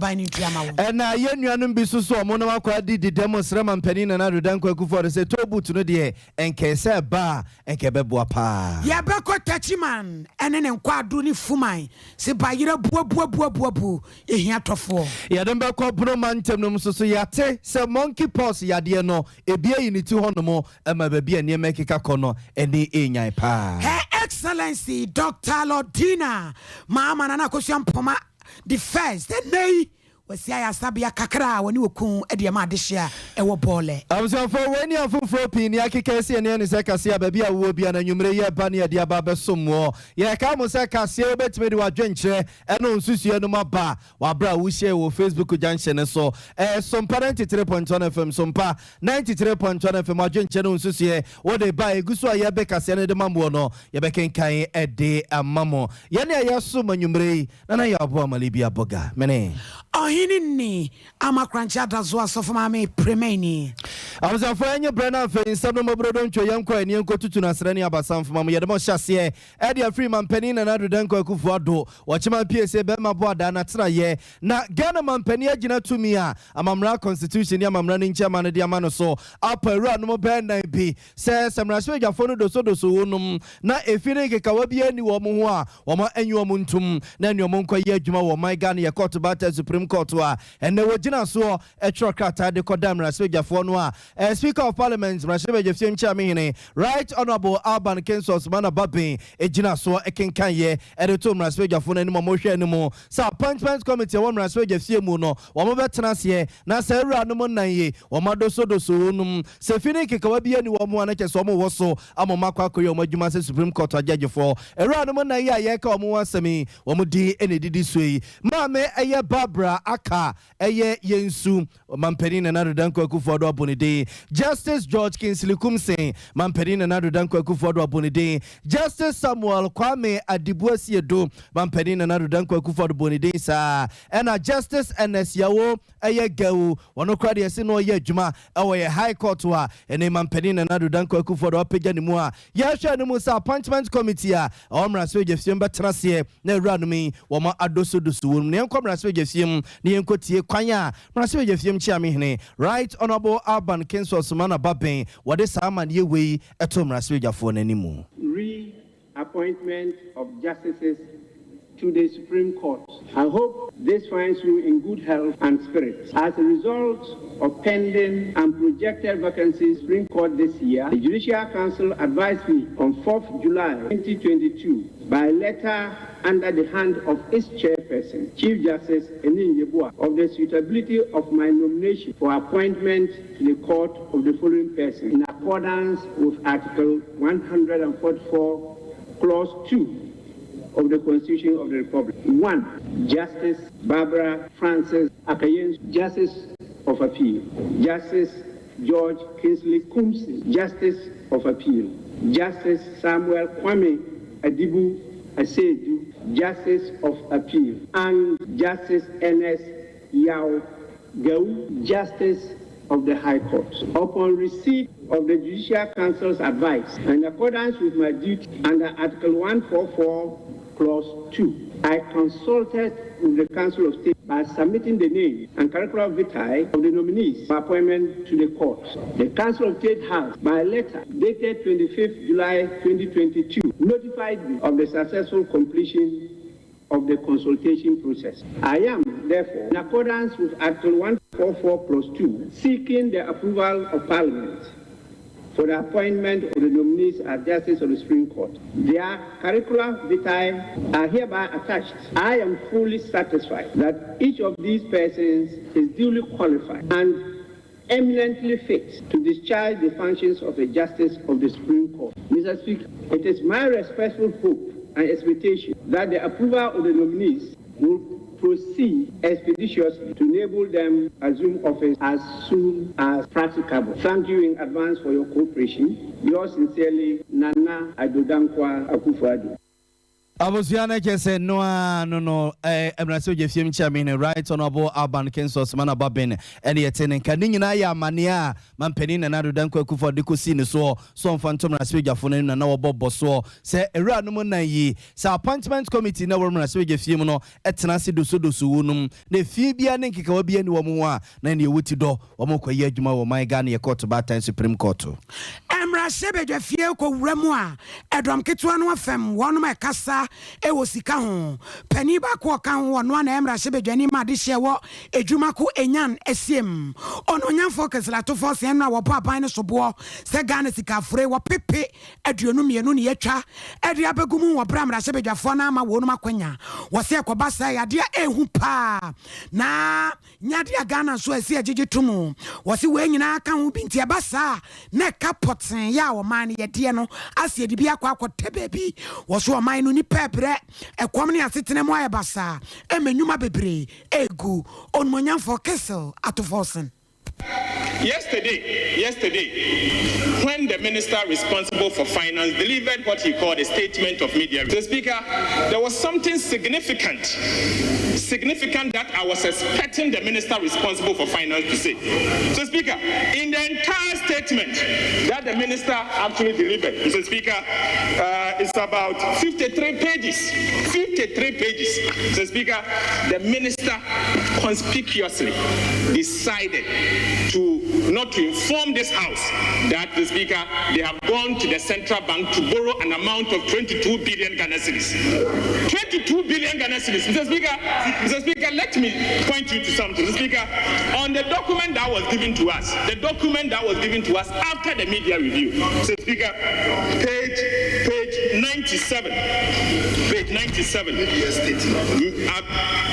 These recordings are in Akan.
And yen nuanum bisu so monoma kwa di demonstrate mampani na Adodankwa Akufo-Addo say to boot no de enke se ba enke beboa pa. Ya be ko tachiman ene ne nkwado ni fuman se bayira buabu ehia tofo. Ya dem be ko bro mantem no so yate se monkey pox yade no ebie yiniti honomo ema ba bia ne mekeka kono ene enyan pa. Her Excellency Dr. Lordina Mama Nana Kosyampoma the first day wasi aya sabia kakra woni wokun ediama adehia ewo bole amsafo weni afufro pin ya kekese ne se kase ababia wo bia na nwumre ye ba ne de aba besomo ye ka mo se kase obetime de wadwenkyere eno nsusu eno maba wabra wo share wo Facebook junction so Sompa 93.1 FM Sompa 93.1 FM wadwenkyere nsusu ye wo de ba egusu aye be kase ne de mambo no ye be kenkan ede amamo ye ne ya so manwumre na ya abo amalibia boga mene Ohini amakrancha dazo asofo mame premeni amzafo enye brana fe nsano mabrodo ntwo yankwa eni enko tutu na srani abasamfo mam yedemo hyase ede free mampani na Adodankwa Akufo-Addo wachima PSA be mabo ada na tena ye na Ghana mampani agina tumi a amamra constitution ya amamra ni nchama ne de amano so aparu anom be nan bi se samraso edwafo no doso wonum na efire kekawa bi ani wo mo ho a wo ma anyi wo ntum na ni wo nkwa ye adwuma wo my Ghana ye court battle Supreme Court wa ene wogina so etro krata de kodam raso edwafo no a Speaker of Parliament Mrashebe Jefiem Chamihine Right Honorable Alban Kensos Manababin ejina so ekenkan ye edeto Mrashebe Jafo na nimo mohwe nimo sa appointment committee wo Mrashebe Jefiem mu no wo mo betena se na sa ewura no mo nan ye wo madoso wonum se fini kekawa bi ani wo mo na kese wo mo wo so amomakwa akoye wo adwuma se Supreme Court ajagefo ewura no mo nan ye aye ka wo mo wasemi wo mo di enedidi so yi maame eye Barbara aka eye yensu mampani na Adodankwa Akufo-Addo abonide Justice George Kingsley Kumse mampani na Adodankwa Akufo-Addo abonide Justice Samuel Kwame Adibuasiedo mampani na Adodankwa Akufo-Addo abonide sa ena Justice NS Yawo eye gawu wono kwade ese no ye adwuma ewo High Court wa ene mampani na Adodankwa Akufo-Addo apagya ne mu a ya hwa ne mu sa appointment committee a omra so Jefiem betrase na ewranumi wo ma adoso wonum ne enkomra so Jefiem ne enkotie kwan a mra so Jefiem chiamehene Right Honorable Alban Kensos Manababin wade saman ye wei eto mraswejafo nanimu reappointment of justices to the Supreme Court. I hope this finds you in good health and spirits. As a result of pending and projected vacancies in Supreme Court this year, the Judicial Council advised me on 4th July 2022 by letter under the hand of its chairperson, Chief Justice Enin Yeboah, of the suitability of my nomination for appointment to the court of the following person in accordance with Article 144, Clause 2 of the Constitution of the Republic. 1. Justice Barbara Frances Akayen, Justice of Appeal. Justice George Kingsley Kumse, Justice of Appeal. Justice Samuel Kwame Adibu Asedu, Justice of Appeal. And Justice NS Yao Gau, Justice of the High Court. Upon receipt of the Judicial Council's advice, in accordance with my duty under Article 144, Clause 2, I consulted with the Council of State by submitting the name and curricula vitae of the nominees for appointment to the court. The Council of State has, by letter dated 25th July 2022, notified me of the successful completion of the consultation process. I am, therefore, in accordance with Article 144 Clause 2, seeking the approval of Parliament for the appointment of the nominees as Justice of the Supreme Court. Their curricula vitae are hereby attached. I am fully satisfied that each of these persons is duly qualified and eminently fit to discharge the functions of a Justice of the Supreme Court. Mr. Speaker, it is my respectful hope and expectation that the approval of the nominees will proceed expeditiously to enable them assume office as soon as practicable. Thank you in advance for your cooperation. Yours sincerely, Nana Adodankwa Akufo-Addo. Abusiana kese no emraso je fiem chairman right honorable Alban Kensos mana babin ene yetene kan nyina ya mania mampani na nado dan kwaku de kosi ne so mfantom na spejafo na na wobobbo so se ewura no na yi se appointment committee na wor mraso je fiem no etena se doso wonum na fie bia ne nkeka wa bia ni wo mu a na ne wuti do wo mokwayi adwuma wo man Ghana court batan Supreme Court emraso je fie ko wuramu a edom ketwa no afem wonum ekasa ewo sika ho pani ba ko kan ho no na emra hye bedwani ma de hye wo edwuma ko enyan esiem ono nyan focus la to force en na wo papa ne sobo se Ghana sika fure wo pepe aduonu mienu ne yatwa ade abegumu wo bra mra hye bedwafo na ma wo no makwanya wo se ekoba sa ya de ehu pa na nyade Ghana so ase agege tumu wo se we nyina kan ho binti abasa na kapoten ya wo man ye de no ase de bia kwa akotebe bi wo so man no ni pebre ekwamni asetene mo ayebasa emenuma bebre egu onmonyamfo kesel atofosen. Yesterday, when the minister responsible for finance delivered what he called a statement of media, the speaker, there was something significant that I was expecting the minister responsible for finance to say. So, Speaker, in the entire statement that the minister actually delivered, Mr. Speaker, it's about 53 pages. 53 pages. Mr. Speaker, the minister conspicuously decided not to inform this house that the speaker they have gone to the central bank to borrow an amount of 22 billion Ghana cedis. 22 billion Ghana cedis. Mr. Speaker, let me point you to something. Mr. Speaker, on the document that was given to us, after the media review, Mr. Speaker, page 97. Page 97.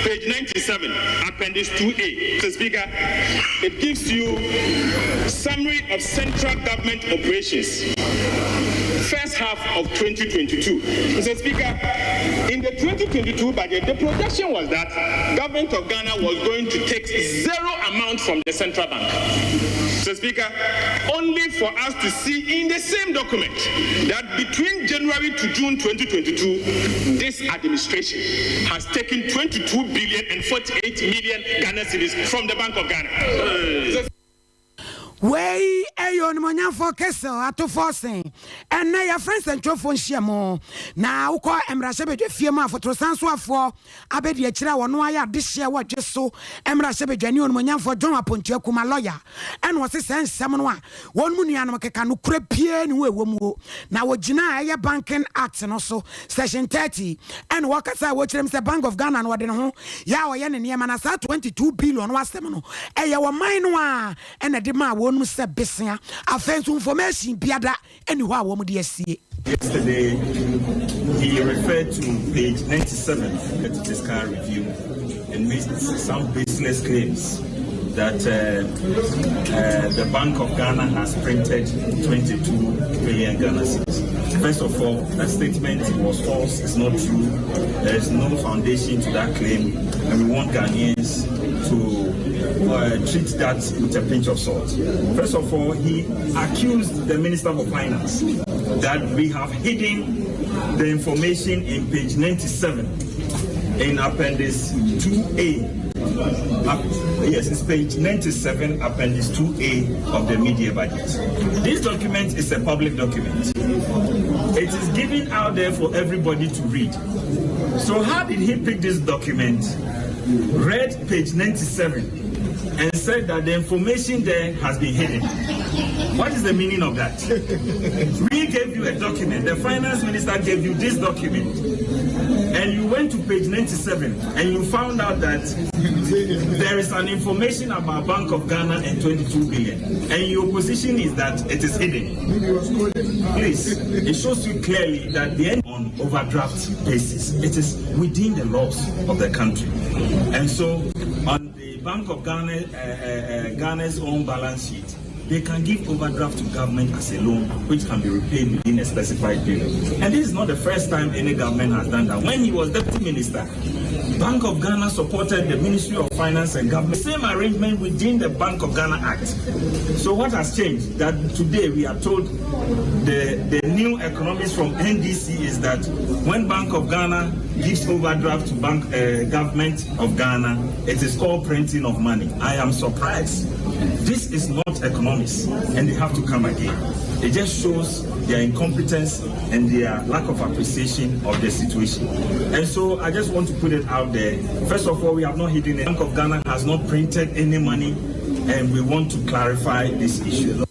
Page 97, Appendix 2A. Mr. Speaker, it gives you summary of central government operations. First half of 2022. Mr. Speaker, in the 2022 budget, the projection was that government of Ghana was going to take zero amount from the central bank. Mr. Speaker, only for us to see in the same document that between January to June 2022, this administration has taken 22 billion and 48 million Ghana cedis from the Bank of Ghana. Wey eyo ni monyamfo kesel atofosen and na your friends and trofo nhyiamo na ukọ emrahye bedwe fie ma fotrosanso afọ abedi akira wono aya dehye wadwe so emrahye bedwane on monyamfo John Apontua kuma lawyer and wose sensem no a won mu nuanom keka no kura pie ni wo ewom na wogina eye banking act no so section 30 and wakasa wo kirem se Bank of Ghana no wode no ho ya wo ye ne niema na sa 22 billion wasem no eye wo man no a ena de ma wonu se besia afenso information biada eni ho a wo mu de asie. Yesterday he referred to page 97 of the fiscal review and made some baseless claims that the Bank of Ghana has printed 22 billion Ghana cedis. First of all, that statement was false, it's not true. There is no foundation to that claim, and we want Ghanaians to treat that with a pinch of salt. First of all, he accused the Minister of Finance that we have hidden the information in page 97 in Appendix 2A. Yes, it's page 97, Appendix 2A of the media budget. This document is a public document. It is given out there for everybody to read. So how did he pick this document, read page 97, and said that the information there has been hidden? What is the meaning of that? We gave you a document, the finance minister gave you this document, and you went to page 97 and you found out that there is an information about Bank of Ghana and 22 billion, and your position is that it is hidden. Please, it shows you clearly that the end on overdraft basis, it is within the laws of the country. And so on the Bank of Ghana's own balance sheet, they can give overdraft to government as a loan, which can be repaid within a specified period. And this is not the first time any government has done that. When he was deputy minister, Bank of Ghana supported the Ministry of Finance and Government. Same arrangement within the Bank of Ghana Act. So what has changed? That today we are told the new economics from NDC is that when Bank of Ghana gives overdraft to government of Ghana, it is called printing of money. I am surprised. This is not economics, and they have to come again. It just shows their incompetence and their lack of appreciation of the situation. And so I just want to put it out there. First of all, we have not hidden it. Bank of Ghana has not printed any money, and we want to clarify this issue.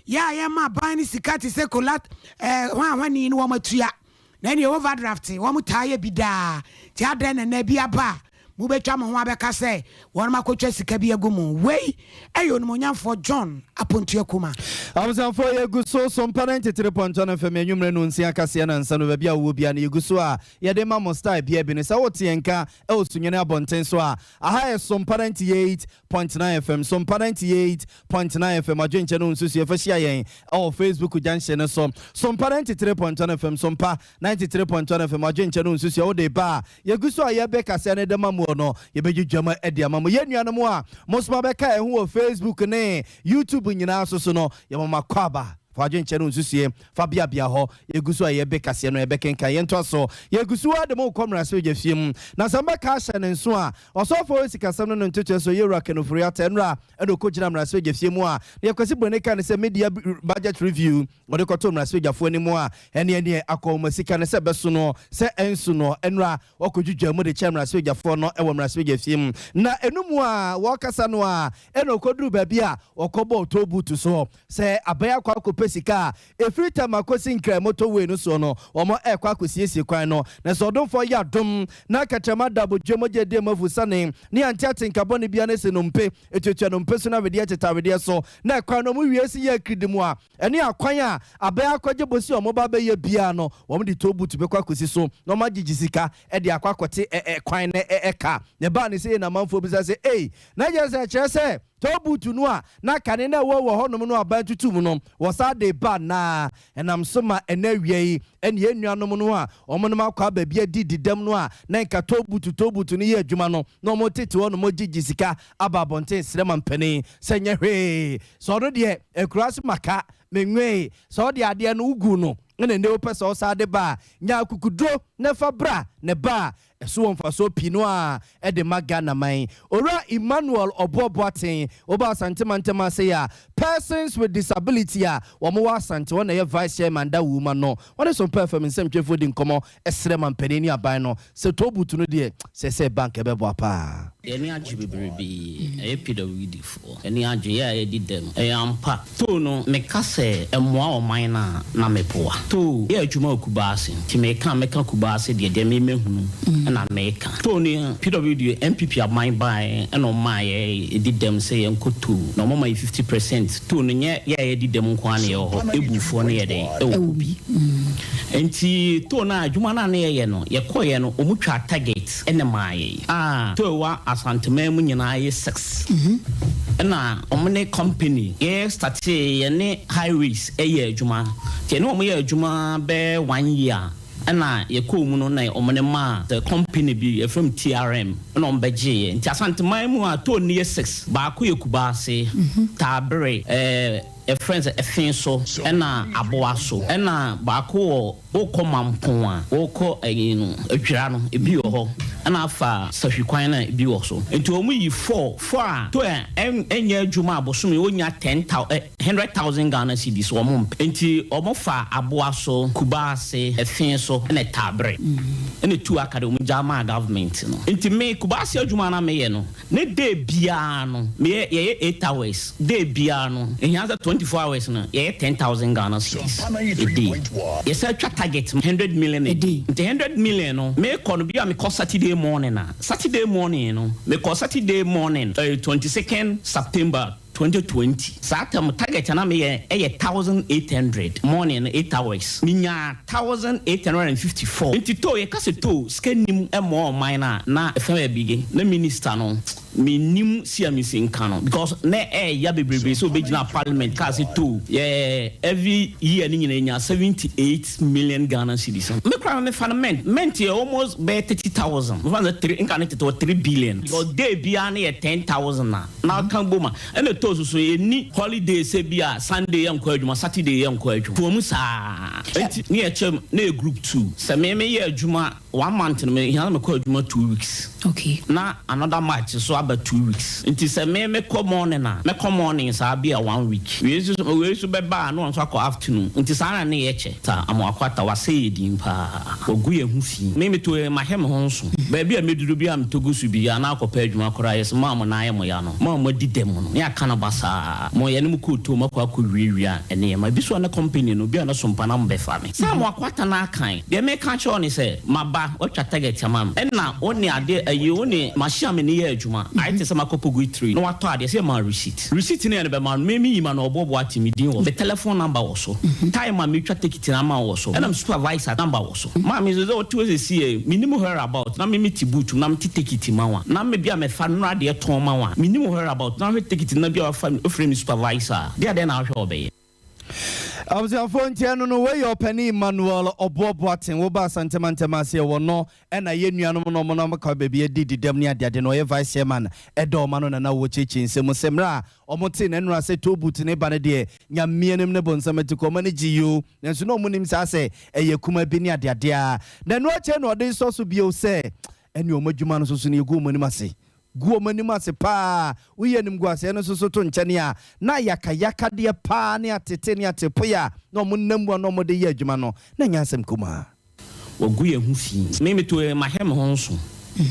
Ya ma bani sikati sekolat wani no matua na ne overdraft wo mutaye bida ti adan na bia ba mu betwa mo ho abeka se won makotwa sika bia gumu wei eyo no nyamfo John apontu akuma amzanfo yeguso Sompa 93.1 FM enwumre no nsia kase na nsa no bia wo bia na yeguso a ye de ma mo style bia bi ne sa wotienka e osunyene abonten so a aha e Sompa 98.9 FM Sompa 98.9 FM adwenche no nsusu ye fashia yen o Facebook janche ne so Sompa 93.1 FM Sompa 93.1 FM adwenche no nsusu ye wo de ba yeguso a ye be kase ne de ma no ye be djama e de amamu ye nuanom a mosma be ka e ho Facebook ne YouTube nyina so no ye mama kwaba Fajin Cherun Susie, Fabia Biaho, Yegusu, Yebekasiano, Ebekenka, Yentoso, Yegusu, the more common as we film. Nasamba Cash and Swa, or so for Sikasan and Tutor, so you reckon of Ria Tenra, and the coach Ramraswig Simua, Yakasibonica and a media budget review, or the Cotum Raswiga for any more, and the Ako Masikan Sebesuno, Se Ensuno, Enra, or could you jam with the Chamraswiga for no Ewan Raswiga film. Na Enumwa, Wakasanwa, Eno Kodru Babia, or Kobo Tobu to so, say Abaya Kwako. Sika every time akosi nkra motorway no so no omo ekwa akosiesie kwan no na so don for ya dom na katrama dabo dwemoje de mafusane ne antiate nkabone bia na se no mpe etutua no mpe so na wede tetawede so na kwan no mu wiesi ya kridimu a ene akwan a abaya akwaje bosi omo ba be ya bia no omo de tobutu be kwa akosi so no ma gigisika e de akwakote kwan na eka ne ba ne se na manfo bi say eh na je se kire se tobutu no a na kane na wo honom no aba tutum no wo sa de ba na enam soma enawie ene enuanom no a omonom akwa ba bia dididam no a na nka tobutu ne ye adwuma no na omo tete wo no mo gigisika ababonten srema mpani senye hwe so no de ekurase maka menwe so de ade no ugu no ene ne opesa o sa de ba nya kukudro ne fa bra ne ba eso wonfa so pino a e de magana man ora Emmanuel Oboboaten oba santemantema say ya persons with disability a womo wa sante wona ye vice chairman da woman no wona some performance semtwefo di nkomo esrema mpanini aban no se tobutu no de se bank ebebo apa eni ajibeberebi e PWD fo eni aje ya e di dem e ampa to no meka se emoa o man na mepoa to ye adwuma okubase ti meka kubase de me mehunu na meka to ni PWD MPP aban by no ma ye di dem say enkotu no mama 50% to no nye ye di dem nko ane ho ebufo no ye de e obi enti to na adwuma na ye no ye koye no omutwa target ene maaye to wa asantema mu nyina ye 6 na omne company ye start ye ne highways ye adwuma te no mo ye adwuma be 1 year ana ye ko mu no na omne ma the company bi from TRM na ombeje nti asantema mu a to ne 6 ba ko ye kubase tabre a friends a fin so ena aboa so ena ba ko wo komampon a wo ko ayinu adwira no ebi ho ena afa sahwikwan na ebi wo so enti omu yi 4 a to enya adwuma abosomi onya 100,000 Ghana cedis wo mo enti omo fa aboa so kubase efin so ena tabre ena tu akade omu jama government no enti me kubase adwuma na me ye no ne de bia no me ye 8 hours de bia no enya 24 hours no ye 10,000 Ghana cedis a day yes I target 100 million a day. The 100 million no me kono bia me call Saturday morning no me call Saturday morning 22nd September 2020 satam target na me 1,800 morning 8 hours minya 1,854 into to ye kase to scanim emo mine na efe bigi na minister no minim siamisi nkano because ne ya bebrebe so begina parliament ka say to every year ni nyina 78 million Ghana cedis me kra me fundament almost be 30,000 me fan 3 incarnate to 3 billion because day bia na 10,000 na kan boma and the tozo so any holiday say bia Sunday yam ko adwuma Saturday yam ko adwuma to mu sa ni e chem na group 2 se me ye adwuma 1 month me he na ko adwuma 2 weeks okay na another match so about 2 weeks until say me come morning na me come morning sa bia 1 week we so be ba no so akọ afternoon until sa na ye che ta amoakwata wa say edin pa ogu ye hu fi me to ma hem ho nso ba bia meduru bia mtogo su bia na akọ pa adwuma kora yes ma mo na ye mo ya no ma mo di dem no ya kana basa mo ye no ko to makọ akọ wiewia ene ye ma bi so na company no bia na Sompa na mbe fa me sa mo akwata na kan de me ka che oni say maba o twa target amam enna oni ade ayi oni machine me ne ye adwuma I tell some akopogu 3 no wato ade say ma receipt ne be ma me yima na obobo atimi din wo the telephone number wo so time ma me twa ticket na ma wo so and am supervisor number wo so ma me zo to see minimum her about na me tibutu na me ticket ma wa na me bia me fa no ade ton ma wa minimum her about na me ticket na bia fa frame supervisor dia de na hwe obeye Abusafo ntiano no we your penny Emmanuel Oboboaten wo ba santemantemasie wo no na ye nuanom no mo no maka bebie didi dem ne ade no ye vice chairman edo ma no na wo chechi nsem semra omote na nura se tobut ne ba ne de nyamienem ne bonsamati ko mani giyo nanso no munim sa se eye kuma bi ne ade a na no ache no de so bio se eni omadwuma no so ne egu munim ase guo manim ase pa uye nim guase no so to nkyene a na yaka de pa ne atete ne atepoya no mo nambu no mo de ye adwuma no na nyasem kuma ogu ye hu fi me to ma hem ho nso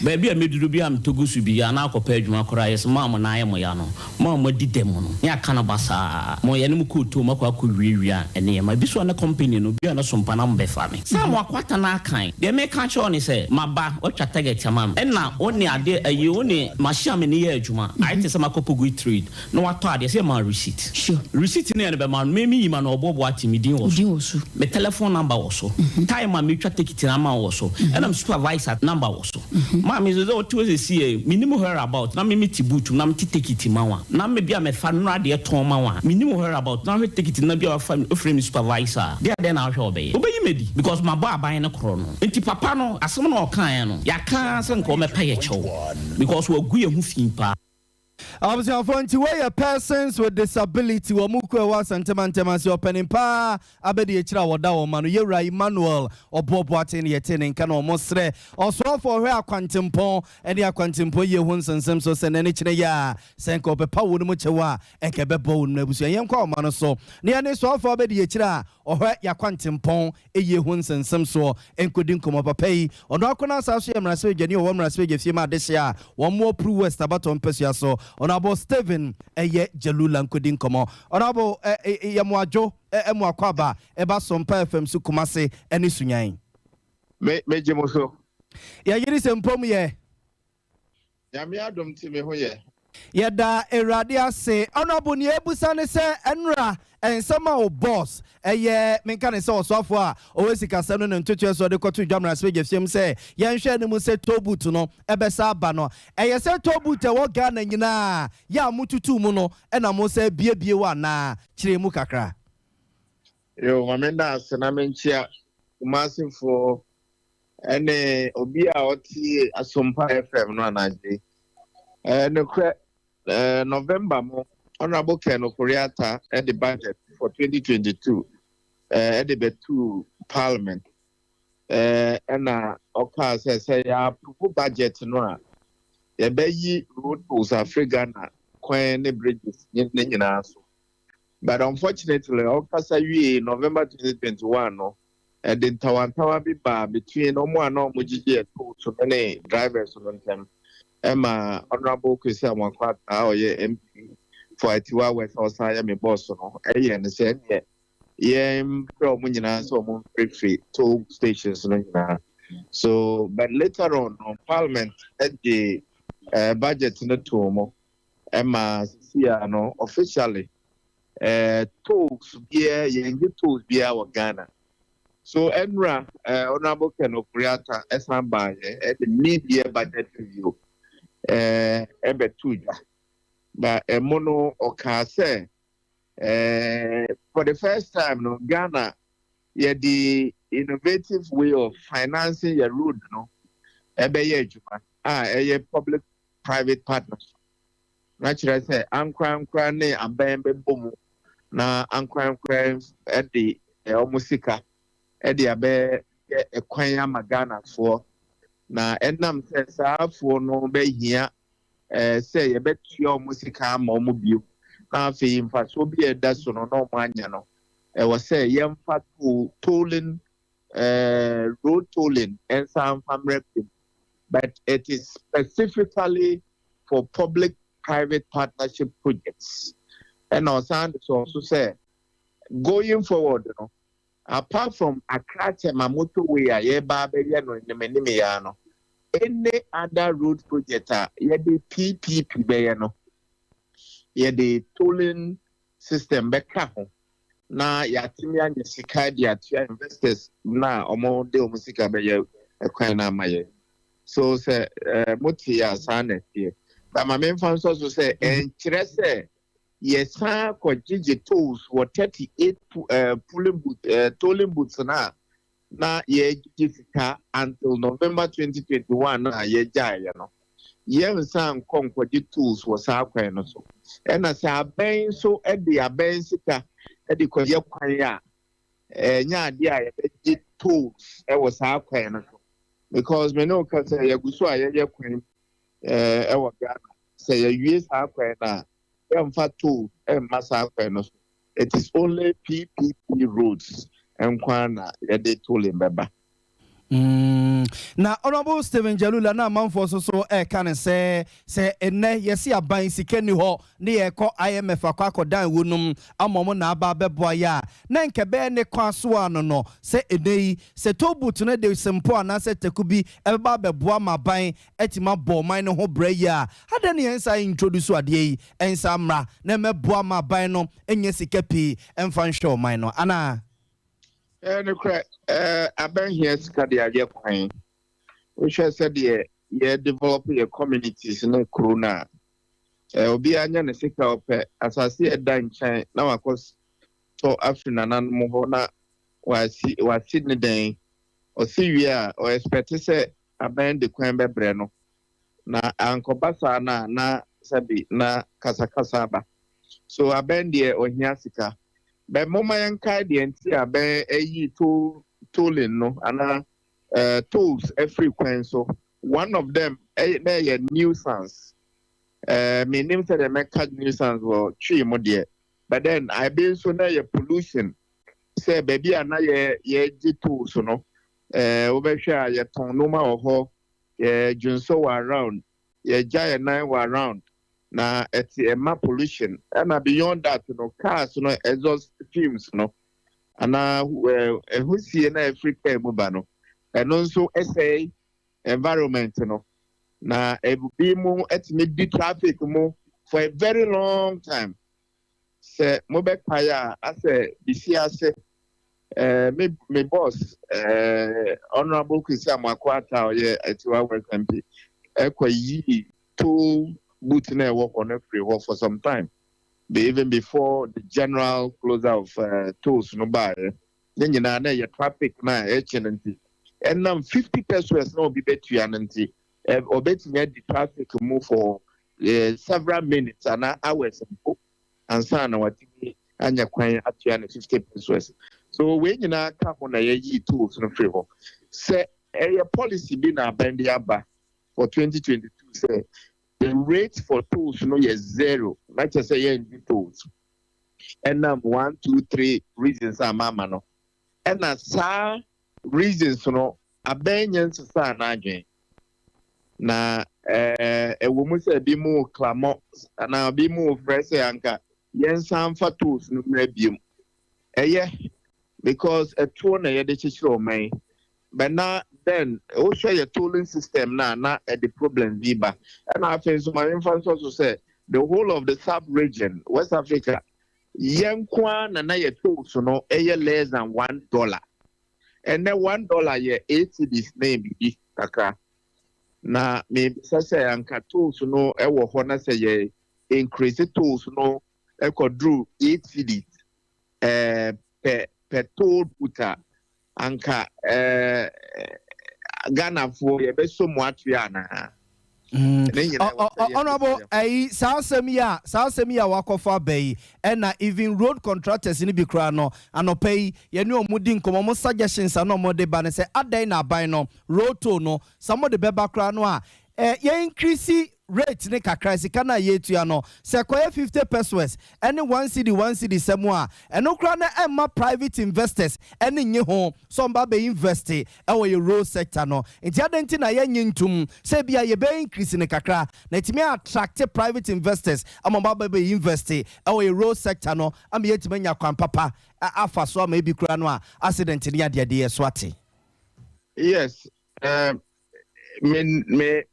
ba bia meduru bia mtogo su bia na akọ pa adwuma kora yes ma mo na ye mo ya no ma mo di dem no ya kana basa mo ye nim ko to makọ akọ wiewia ene ye ma bi so na company no bia na Sompa na mbe fa me sa mo akwata na kan de me ka che oni say maba o twa target amam enna oni ade ayi oni machine me ne ye adwuma I tell some akopogu 3 no wato ade say ma receipt sure receipt ne be ma me yima na obobo atimi din wo so me telephone number wo so time ma me twa ticket na ma wo so and am supervisor number wo so ma me zo to see minimum her about na me tibutu na me ticket ma wa na me bia me fa no ade ton ma wa minimum her about na me ticket na bia fa frame supervisor dia de na hwe obey medi because my boy aban no kro no enti papa no asem na okan no ya kan se nko me pa ye chew because we gu ye hu fin pa Abusafo nti we your persons with disability wo muko wa santemantemasie opening pa abedi ekira woda wo ma no yewra Emmanuel Oboboaten ye tene nka no mosre osofo hwe akwantempon ene akwantempon ye hu nsensem so se ne kire ya senko be pa wo no chewa enke be bo wo no abusu yen kwa ma no so ne ne sofo abedi ekira ohwe yakwantempon eye hu nsensem so enkodi nkomo papa yi ono akona asaso ye mrase gani wo mrase ge fie ma de hia wo mo Pro West abaton pesua so Honorable Steven eye Jalula nkodi nkomo Honorable Yamuajo emuakwaba eba Sompa FM su Kumase eni sunyan me jemoso ya yiri sempom ye ya me adom ti me ho ye yeda erade ase Honorable ni ebusa ne se enra ensama o boss eye menka ne se osofo a owesika se no ntoto eso de koto dwamra se gefiem se yenhwe ne mu se tobut no ebesa aba no eye se tobut e wo ga na nyina ya mututu mu no e na mo se biebie wa na kire mu kakra yo mamenda ase na menchia umasifo ene obi a oti Sompa FM no anaje ne kre November mo Honorable Ken Okoriata at the budget for 2022 at the Betu Parliament and Oka says ya budget no ya be road to Africa na kwan ne bridges nyina so but unfortunately Oka say November 2021 no the tawantawa bi ba between omo and omo gigi to many drivers on them Emma Honorable Kwesi Amakwata oye MP for Atiwa West Osaya me boss no eye ne se ye pro mu nyina so mo free toll stations no nyina so but later on Parliament at the budget no to mo Emma sia no officially tolls bia ye tolls bia wa Ghana so Enra Honorable Ken Okoriata esamba at the mid-year budget review ebetuja but mono okase for the first time no Ghana the innovative way of financing your road no ebeye juma public private partnership naturally say ankra ne abembe bomu na ankra edi omusika edi abe ekwan ama Ghana for na enam se saafo no behia say yebetua omusika ama omubio na afi mfaso bi eda so no no manya no was say yemfa tolling road tolling and some family, but it is specifically for public private partnership projects. And also say going forward, apart from Accra Mamoto way no in the any other road project the PPP bayano the tolling system beka ho na yatimi anya sika dia tia investors na omo de omo sika beye ekwan na maye so say moti ya sana tie but my main fan so say enkyere say yesa ko tools for 38 tolling booths na ye sika until November 2021 na ye jaya no yen san konkwadi tools was akwan no so and as aben so e de aben sika edi ko ye kwan ya nya ade a ye tools e was akwan no so because me no ka say ye guso a ye kwan e wo Ghana say ye use akwan na ye mfa tool e masa akwan no so it is only PPP roads and kwana ye de tool in beba. Na Honorable Stephen Jalula na manfo so can say enne yesi aban sikeni ho ne yeko IMF akwakodan wonum amomo na aba beboa ya na nkebe ne kwaso ano no se enei se tobut ne de sempo ana se tekubi eba beboa maban etima bo man ne ho bra ya ade ne ensa introduce ade yi ensa mra na meboa maban no enye sikapi emfa nhwe man no ana I've been here to kwan. We should say the develop your communities in the corona. Obi anya ne sika ope asase eda nkyɛn na wakɔ to afina nan mo ho na wasi ne den osi wi a o expect sɛ aban de kwan bɛbrɛ no na ankɔbasa na sabi na kasakasa ba so aban de ohia sika but mama yanka de nti aban ayi tolling no ana tools every kwan so one of them a nuisance me name said the make nuisance or tree mo there but then I been so na pollution say baby ana ye tools no over share ye ton no ma ho ye junso around ye giant nine around na it's a pollution and beyond that cars exhaust fumes and who see na Africa muba no and also SA environment na ebi mu etime di traffic mu for a very long time se mo be kaya ase bisi ase me boss honorable Kwesi Amakwata oye etiwa welcome be ekwa yi to boot na work on every work for some time even before the general closure of tolls no buy then you know na traffic na echenenti and now 50 pesos no be betu ananti or betting the traffic move for several minutes and hours and so on what and you can at 50 pesos so when you now come on a tools no favor say a policy being abandoned for 2022 say the rate for tools is zero. Not just say in tools. And 1, 2, 3 reasons are mama no. And as reasons abandons sa na a woman say be more clamor and now be more fresh anka yen sam for tools no rebium. Because a tool na yede man. But now then also your tolling system now at the problem viba. And I think so my influence also say the whole of the sub-region, West Africa, yankwa na your tolls less than $1. And then $1 yeah 80 this name be kaka. na me say anka tools no ewo ho na say ye increase tools no ekodru 8 cedis per toll puta anka Ghana for ye be so much na honorable South Semia wakofa bay and even road contractors in the Bicrano and pay ye no mudin come suggestions and no more de ban say aday na buy no road to no some of the beba crano ye increase rate ne kakra sika na ye tua no se koye 50 pesos any 1 cedi semua eno kra na emma private investors any nye ho so mba be invest e wo ye road sector no enti adenti na ye nyintum se bia ye be increase ne kakra na timi attract private investors ama mba be invest e wo ye road sector no am ye timi nya kwan papa afa so ma e bi kra no a accident ne ade ade so ate. Yes, me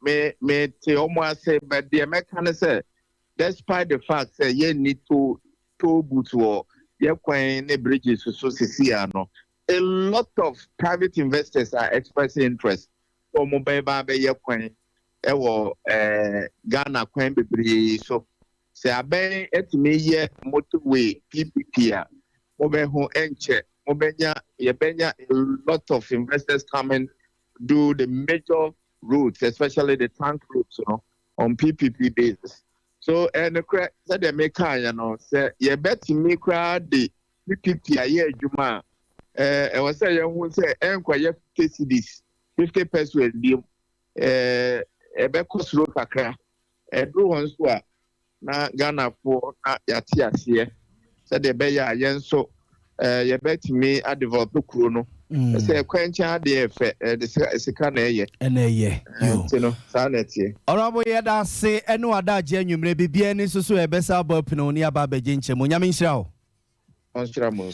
te almost say, but the American say, despite the fact that you need to boot or you can bridges so no, a lot of private investors are expressing interest. So mobile baby you can Ghana can be so say I be at me ye motorway PPP mobile home enche mobile a lot of investors coming do the major routes, especially the tank routes, on PPP basis. So, and the crack that they make, say, you bet me crowd the PPP a year, Juma. I was saying, you won't say, enquire 50 cedis, 50 pesos, a Becos road a crack, a blue ones were na Ghana for Yatias here. So, the Bayer, yen so, you bet me a develop chrono. Say kwencha de the sika na ye yo sanity honorable yeda say enu ada je anwumre bibia ni so ebesa ba pino ni aba beje nche mo nyame nhyira o onhyira mo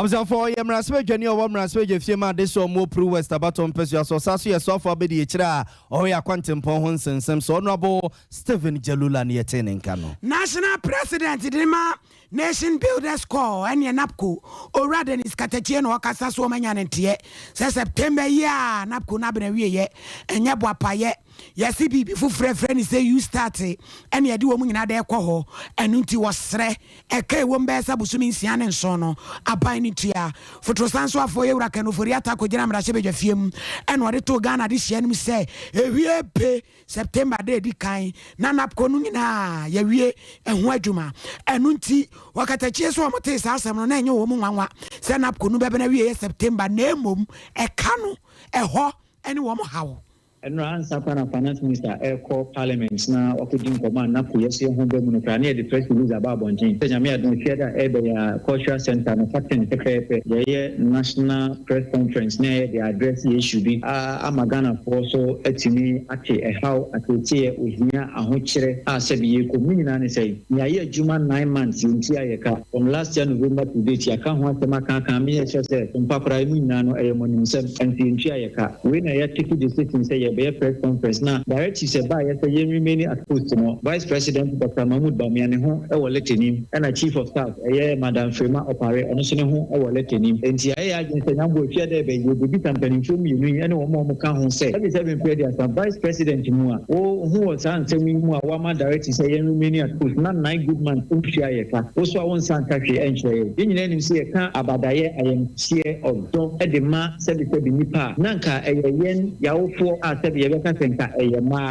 so for ye mrasbe dwani o mrasbe je fie ma de so mo pro west abaton pesu so saso ye so for be de kira o ya kwantempon ho nsensem so honorable Stephen Jalula ne yete nka no national president dima Nation Builders Corps and Napco or rather is Catachien or Casas woman and Tie. Say September ya Napco Nabene ye and Yabwa Paye. Yes, he be before friend say you started and you do woman in their coho and unti was re a K one best abusumi sian and sono a binding tia for Trosanso for you can for Yata Kojam Rashabe film and what it to Ghana this year say we pay September day di kind Nanapco Nuna ye and Wajuma and unti wakatachie so amote sa asem na enye wo mu nwanwa se na konu bebe na wie September na emom e kanu e ho ene wo mo hawo and answer finance minister Eco Parliament now occupying command na yes ho be mu no kra na the press release about bonjin se nyame adon fiada e cultural center no factory secretary ye national press conference na the address issue bi amagana for so etimi ate e how atetie ohia ahokyere a se bi ye komina ne say ya ye adwuma 9 months yinti ayeka from last year November to date ya ka ho asema kan me ye say mpapra mu nyina no e monim sem enti yinti ayeka we na ya take decision say be press conference na directive say ba yes say remain at post no vice president Dr. Mahmoud Bamiane ho e wo letenim and chief of staff madam Frema Opare ono so ne ho e wo letenim enti aye agency nyambo fia de be you be campaign from you ene wo mo ka ho say that is even pray there some vice president mu a wo ho san say mu a wa ma directive say remain at post na 9 good man o fia ye ka wo so won san ka hwe enhwe ye nyina nim say ka abadaye ayem share of don e de ma say be nipa nanka yen yawofo said the Rebecca Center,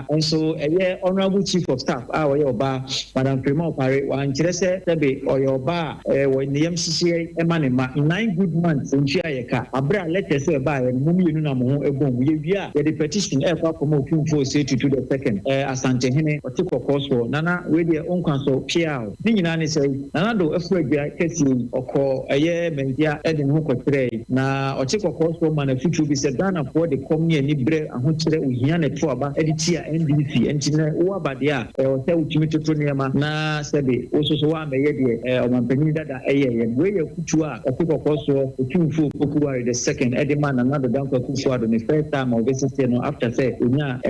and so a honorable chief of staff, our bar, Madam Primo Pare, one Chese, or your bar, when the MCCA, Emanema, 9 good months in Chiaka, Abra, let us say by and Mumi Nunamo, a boom, we are the petition aircraft from Okum say to the second, Asante Hene, or Tiko Cosmo, Nana, with their own council, Piao, Ninani say, Nanado, afraid they are catching or call a year, Mendia, Eden Hoko Tray, now, or Tiko Cosmo, man, a future be said, Dana for the company and Libre and Hunter. Uhiane to aba editia NDC engineer wo abadia o se utimi toto niema na sebe ososo wa meye de o mampani dada eye we ye kutu a okoko otumfu okuwa the second edman another down to kufu the first time of visit no after say onya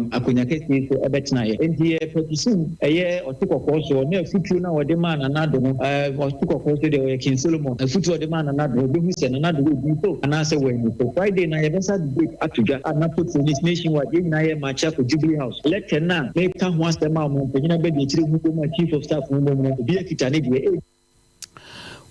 akonya kesi so ebetina ye enti petition eye okoko so na futu na wo de man another no okoko so de King Solomon futu de man another be hu se another we bi so ana se we so Friday na ye besa debate atuja anato companies nationwide yɛn nyinaa yɛ match up for Jubilee House letter na make ho asɛm a mo mpanyina bɛ de kyerɛ mu bɔ chief of staff mo bɔ obi akita ne deɛ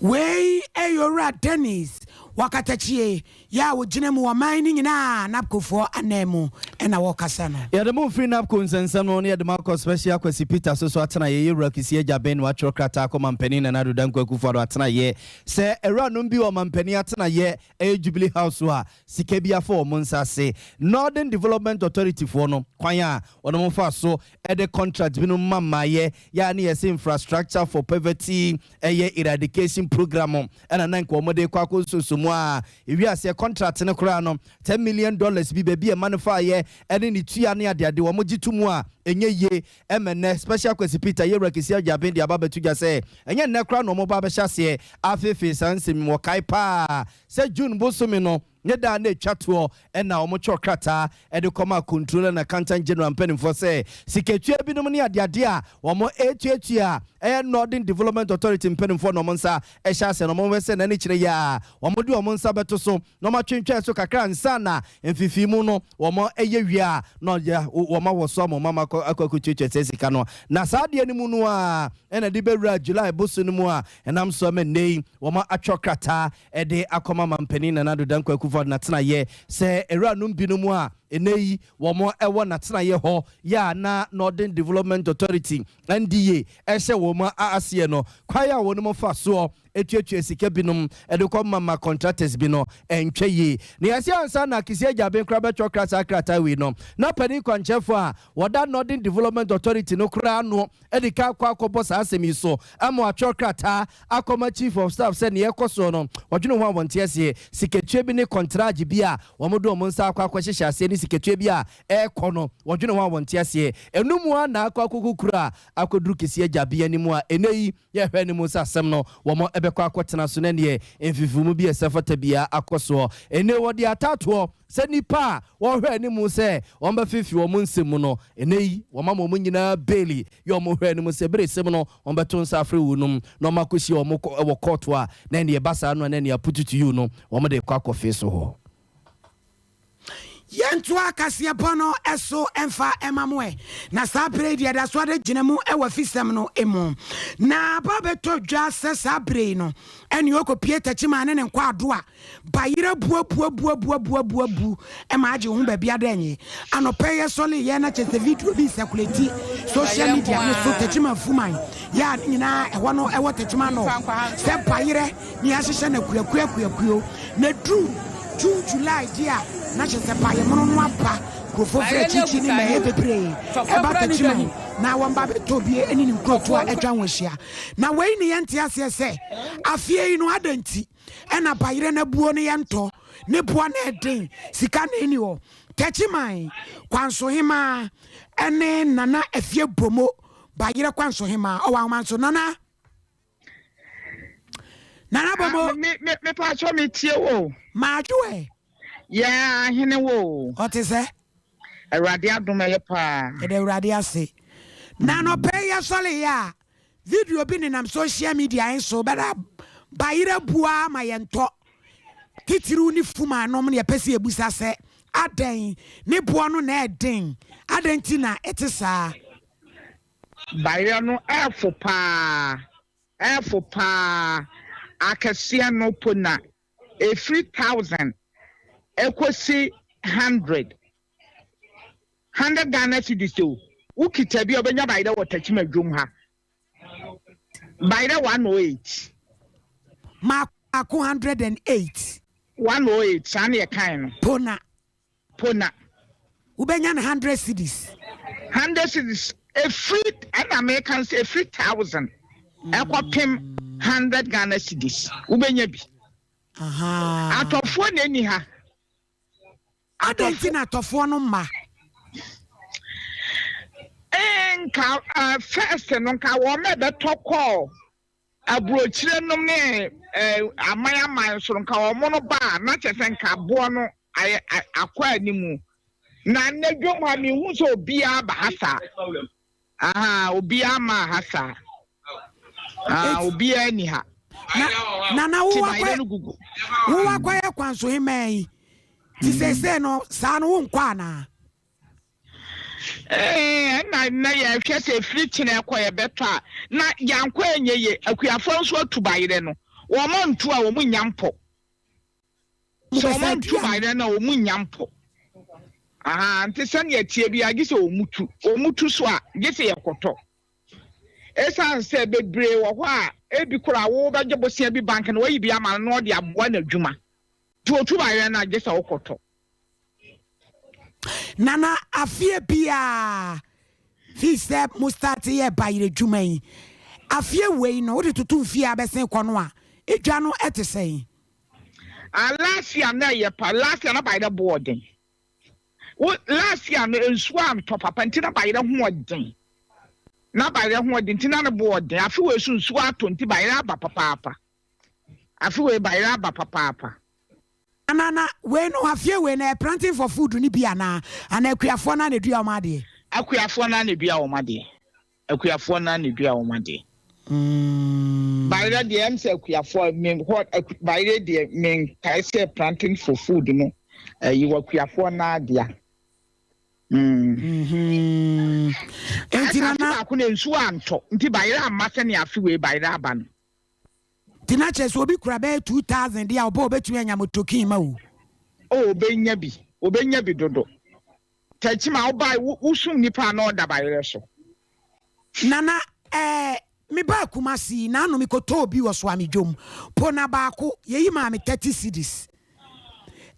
wei eyora Dennis wakatachie ya wogina mu wa mining na napkofo anemu ena wakasa no ya de mo free napko nsensam no ne de makọ special kwasi Peter so atena ye yewura kisi agya ben wa trokrata akoma mpani na nado danko akufo atena ye se era no bi o mampani atena ye Jubilee House wa sika bia for mo nsase Northern Development Authority for no kwan a wono mo fa so de contract bi no mama ye ya ne yes infrastructure for poverty eradication program ena nan ko mo de kwa ko so mu a ewiase contract ne kora no $10 million bi be bi e manufa ye ene ni tua ne ade wo mo gitumu a enye ye emene special kwesi Peter ye rekisi agyaben de ababa tuga se enye ne kora no mo ba be hyase afefe sansem wo kai pa se June bosomi no ne da na etwato e na omo chokrata e de koma controller na accountant general pen for say siketua bi no ne ade a omo etuatua e Northern Development Authority pen for no monsa e hyase no mo wese na ne kire ya omo de omo nsa beto so no ma twentwa so kakra nsa na mfifi mu no omo eye wia no ya omo wo so mama akwakututua sesika no na saade ni mu no a e na de bewura July boso no mu a enam so me nei omo atwokrata e de akoma mampani na nado danko for na tena ye se era no bi no mu a enei womo ewo na tena ye ho ya na Northern Development Authority NDA ehye womo aase no kwaya wono mo fa so etuatua sika binom edekọ mama contractors bi no entwe ye na yase ansa na kisi agyaben kra be chokrata krata we no na pani kwanchefo a woda Northern Development Authority no kra no edika kwa akọbọ sa asemi so ama achokrata akoma chief of staff se ne yekoso no wodwene ho abonte ase siketue bi ne contract bi a womodo omonsa akwa hyehyɛ ase ne siketue bi a ekọ no wodwene ho abonte ase enum a na akwa kokukura akoduru kisi agyabe animu a enei ye hwɛ ne mu sa asɛm no womo ebekọ akotena so na ne emfifumu bi esefata bia akoso ene wodi atato se nipa wo hwɛ ne mu se wo mba fifi wo nsemu no enei wo mama mo nyina beli yo mo hwɛ ne mu se bere sem no wo beto nsa afre wunum no makosi wo mo wo court a na ne basa no na ne apututu you no wo mo de kwa kofe so ho yentu akasie bono eso emfa emamwe na sa brei dia da so de ginemu e wa fisem no emu na ba beto dwa se sa brei no eni okopie tachima ne nkwa ado a bayire bu e ma age hu ba bia da enyi anope ye soli ye na chese video bi circulate social media no so tachima fuman ya nyina e wono e wo tachima no se bayire ni ahihye na kuakuo na dru June July dia na chese paye mono no apa krofo fre chichi ni me bebre e ba tachima na wamba beto bie eni ni kroto a edwan wohia na wei ni yente ase se afie yi no adanti e na bayire na buo ne yento ne buo na eden sika na eni ho tachima kwanso hima ene nana afie bomo bayire kwanso hima o wa manso nana bomo me pa cho me tie wo majuwe ya hene wo otise Awurade adom ye pa e de Awurade ase na no pay ya sole ya video bi nam social media enso beda bayire bua ma yento titiru ni fuma no me pese ebusa se aden ne bua no na eden adenti na etisa bayire no efo pa akasia no pona a 3,000 ekosi 100 Ghana cedis so ukita bi obenya bayire watachima dwom ha bayire 108 ma 108 sane ye kan no pona ubenya 100 cedis a free and Americans a 3,000 ekopem 100 Ghana cedis ubenya bi atofo na eni ha adenti na atofo no ma enka first no nka wo me beto call abrochire no me amayaman so nka wo mo no ba na chese nka bo no akwa animu na nedwom ha me hu so obi aba hasa obi ama hasa obi ani ha na wo kwa ya kwanso himai ti se no sa no wo nkwa na na ya hwe se free na ekọ ye beto a na yankọ enye akuafo nso atubayire no wo mo ntu a wo mu nyampo so wo mo ntu bayire na wo mu nyampo nti sane atie bi agise wo mutu so a gise yekoto esan se bebre wo ho a ebi kura wo beje bosia bi bank na wayi bi ama no de aboa na dwuma to otu bayire na gise wo koto Nana afie bia fi se mustati ye bayire dwuma yi afie wei no wo de tutu fie abesen kono a edwa no etesen last year na ye pa last year na bayire boarding last year no ensu am to papa ntina bayire ho odin na bayire ho odin ntina no boarding afie we sunsu ato nti bayire aba papa afie we bayire aba papa Nana, we no afie we na planting for food ni bia na akuafo na dua o made. Akuafo na dua o made. Akuafo na dua o made. Bayre de am say akuafo men what bayre de men kai say planting for food no. You akuafo na dia. Enti nana akuna nsu anto. Nti bayre amase ne afie we bayre aba no. Tina che so bi kura be 2000 dia obo betumi anya motokin ma wo. Obenya bi dodo. Tachima obai usum nipa na oda bayre so. Nana me ba kumasi na no me koto obi wo so amedwom. Po na ba ko yeyi ma me 30 cedis.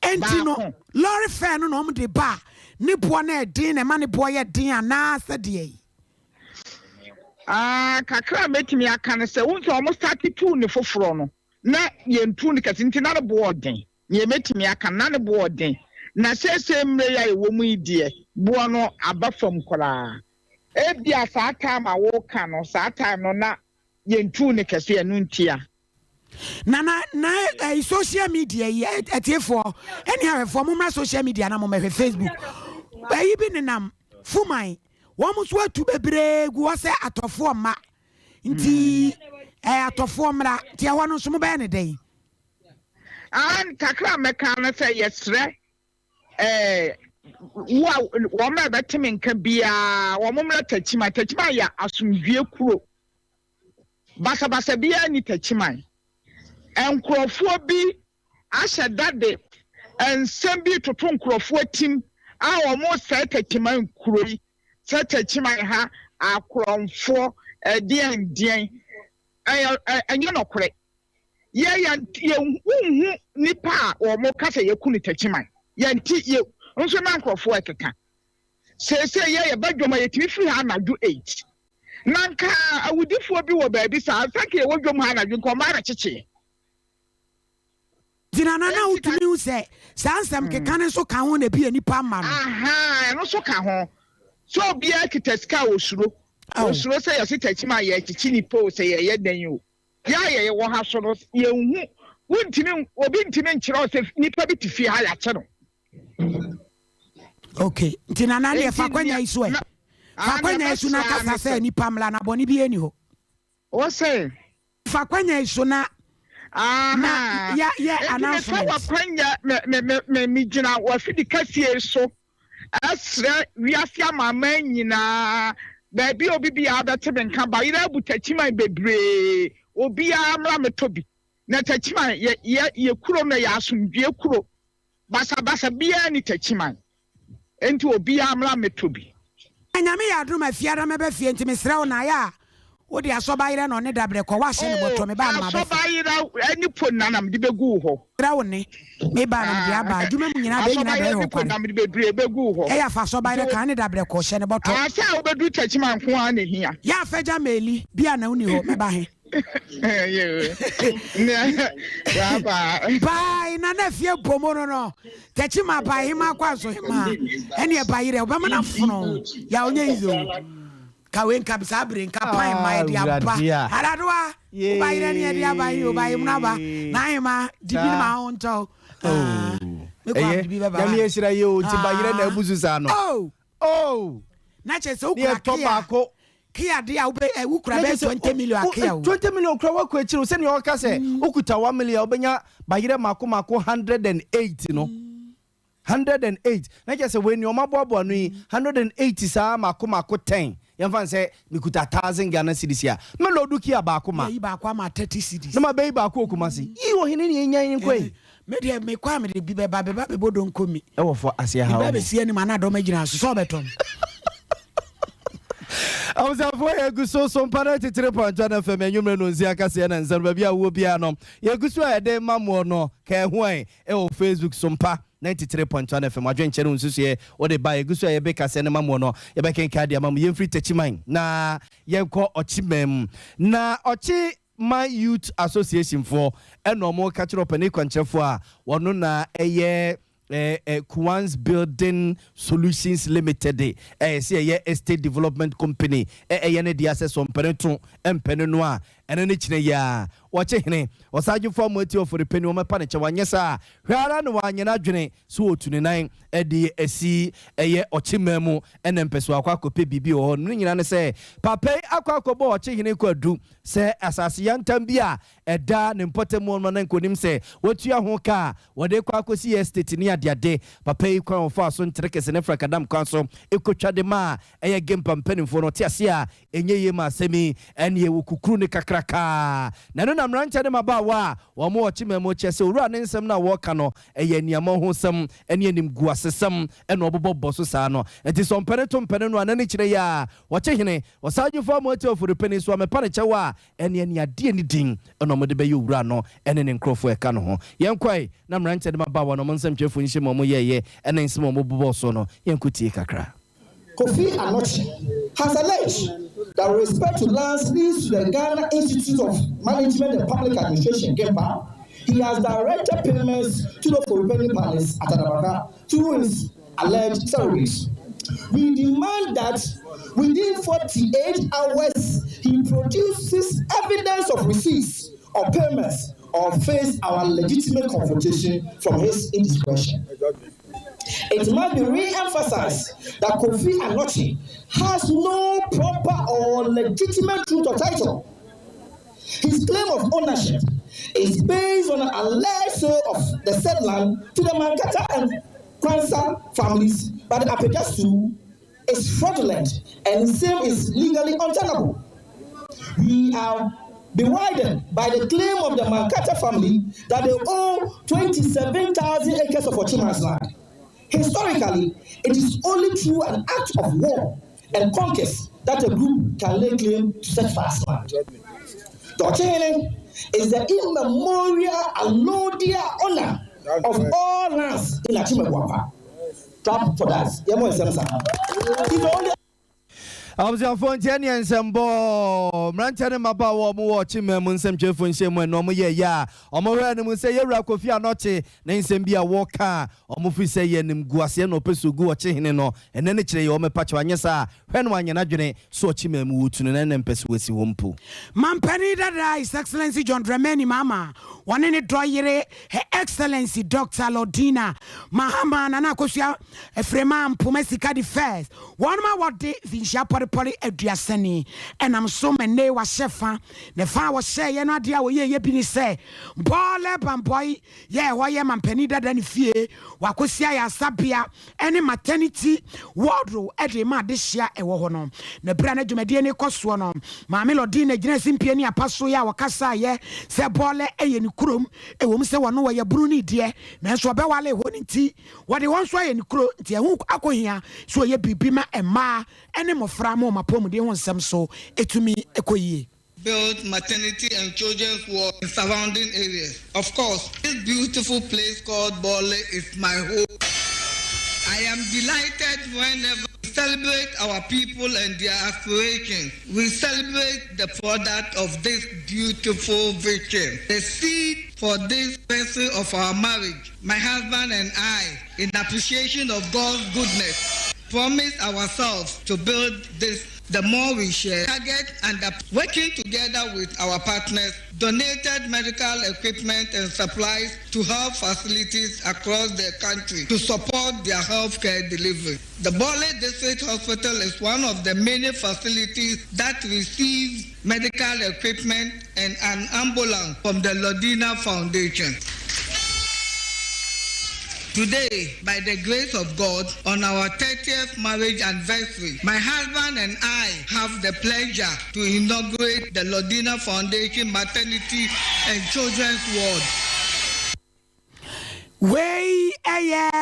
Enti no lorry fare no no de ba ne bo na edin na ma ne bo ye din ana asa de kakra metimi aka ne se wonso almost 32 ne foforo no na yentu ne kasinti na boarding ye metimi aka na ne boarding na sese mre ya ewo mu idie bo no aba fam kora ebia saa time a wo ka no saa time no na yentu ne kase enu ntia na social media etiefo anyhow for mo social media na mo me Facebook bayi bi nenam fumai Womu so atu bebre gu wo se atofo ma nti atofo mra ti ho no so mo be ne den kakra meka na se yesre wo ma betimi nka bia wo mo mra tachima ya asumdue kuro basa bia ni tachima enkrofo bi ahye dade ensem bi toto nkrofo tim a wo mo se tachima kuro yi Sete chima ha akromfo dien enye no kore ye unhu nipa o mo kase ye kunu tachima ye nti ye nso na nkrofo ekeka sese ye badwoma ye timi fi ha na do 8 nanka awudifo bi wo ba bi sa sake ye wodwom ha na dwon ko ma ra cheche Dinana na utumi u se sansam keka ne so ka ho na bi nipa ma no no so ka ho so bia kiteska osuro say yesi tachima ye chichi ni po say ye dan yo ye wo ha so no ye hu wontimi obi ntimi nkyere o say nipa bi tifi ha ya che no okay ntinana le fa kwanya iso fa kwanya iso na kasa say nipa mla na boni bi eni ho o say fa kwanya iso na ya announcement fa kwanya me gina wa fidi kasie so asre wiafia mama nyina baby obi bia betebe nka ba ira butachima bebre obi amra metobi na tachima ye kuro na ya asumdue kuro basa bia ni tachima enti obi amra metobi anyame ya aduma fiara mebe fie enti mesrew na ya wodi asoba ira no ne dabre ko wa hye ne boto me ba na ba asoba ira ani ponanam de begu ho rew ne me ba na de aba aduma mu nyina be nyina be ho kwa na me bebre begu ho e ya fa asoba ira kan ne dabre ko hye ne boto asa obedu tachima nko a na hia ya faja meli bia na uni ho me ba he bye na fie bomo no tachima ba hima kwa so hima ene ba ira obama na fono ya onye izo kawen kabisa brin kapan my dia ba aradwa ba ire ne dia ba yi ba yi munaba na hima dibi ma onto me kwa dibi ba ya mi esira yo ti ba ire na abuzu sa no na che so kwa kia dia ube ukura be 20 million akia 20 million ukura wa kwa chiru se ne oka se okuta 1 million obenya ba ire mako 108 no 108 na just when your maboabo no 180 saa mako 10 yɛmfa sɛ mekuta 1000 Ghana cedis a me lodu kia baako ma yi baako ama 30 cedis na ma bɛyi baako okumase yi wo hene ne nya nkoi me de me kwa me de bi beba bebodo nkomi ɛwɔ fo asia ha bi beba sie ni mana do magina so beton Awusafo yeguso Sompa 93.1 FM enyumre no nzi aka se na nzan ba bia wo bia no yeguso a de mamu no ka ho ai e Facebook Sompa 93.1 FM adwen chere nsusu ye wo de ba yeguso ye be ka se na mamu no ye be ken ka dia mamu ye free techiman na ye ko ochimem na ochi my youth association for enomo ka chiro pani kwanchefo a wono na eye Kuwan's Building Solutions Limited say estate development company ne di access on peneton empenenoa ene ne kine ya wache hene wasaje form ati of repeni o mepa ne che wanyesa hwara ne wanyena dwene so otune nan de asi ochimemu ene mpeso akwakope bibi o no nyina ne se papai akwakobo wache hene kwadu se asase yantam bia eda ne mpotemu no na nkonim se watua ho ka wode kwakosi estate ni ade papai kwa fa so ntreke se ne frakadam kwa so ekotwa de ma game pampanimfo no te ase a enye ye ma semi ene ye wukukuru ne kakraka na no na mrancha de mabawa wo mo ochimemu chese owura ne nsem na wo ka no niam ho sem ene anim guasesem ene obobo so saa no enti so mpene to mpene no anani kire ya wo che hene wo saaju fo mo ati ofuru peni so me pane chewa ene ade ni din ene mo de be owura no ene ne nkrofo e ka no ho yenkwai na mrancha de mabawa no mo nsem chefo nshi mo mo yeye ene nsem mo bobo so no yenkuti kakra Kofi Anochi has alleged that with respect to lands leased to the Ghana Institute of Management and Public Administration, GEMPA, he has directed payments to the Foripeni Palace at Adabaka through his alleged salaries. We demand that within 48 hours he produces evidence of receipts or payments or face our legitimate confrontation from his indiscretion. It must be re-emphasized that Kofi Anochi has no proper or legitimate truth or title. His claim of ownership is based on an alleged sale of the said land to the Mankata and Kwanzaa families by the Apejasu is fraudulent and the same is legally untenable. We are bewildered by the claim of the Mankata family that they own 27,000 acres of Ochiman's land. Historically, it is only through an act of war and conquest that a group can lay claim to such vast land. The Ochene is the immemorial allodial honor of all lands in Achimegwapa. Clap for that. Abza Fontaine and Sambo Mranchane Mabawa watching me Munsem Jeffon Shemo no ye ya or more animal say Kofi Anochi Nansembia Walker or Mufi say Yenim Guasiano Pesugu watching no and then it's your Pachwanyasa when one yanajune so chimemu to an and Pesuesi Wumpu. Mampani that His Excellency John Dramani Mama one in a dry Her Excellency Dr. Lodina Mahama Nanakosia Efrema Pumesika the first one ma what day Vinsha Pori Eduaseni and I'm so many was shefa the fa was say ye no dia wo ye bi ni say bole bamboy ye wo ye mampani dada ni fie wakosia ya sabia any maternity wardrobe e de ma de hia e wo ho no na bra na dwumade ni koso no ma melody na gina simpie ni apaso ya wakasa ye se bole e ye ni kurom e wo se wono wo ye buru ni de na so be wale ho ni ti wo de won so ye ni kuro ti e hu akohia so ye bibi ma ema ene mofra mo mapom de ho nsem so etumi ekoyie. Build maternity and children's ward in surrounding areas. Of course, this beautiful place called Bole is my home. I am delighted whenever we celebrate our people and their aspirations. We celebrate the product of this beautiful vision. The seed for this vessel of our marriage, my husband and I, in appreciation of God's goodness, promise ourselves to build this. The more we share, target and working together with our partners, donated medical equipment and supplies to health facilities across the country to support their healthcare delivery. The Bole District Hospital is one of the many facilities that receives medical equipment and an ambulance from the Lodina Foundation. Today, by the grace of God, on our 30th marriage anniversary, my husband and I have the pleasure to inaugurate the Lodina Foundation Maternity and Children's Ward. Wey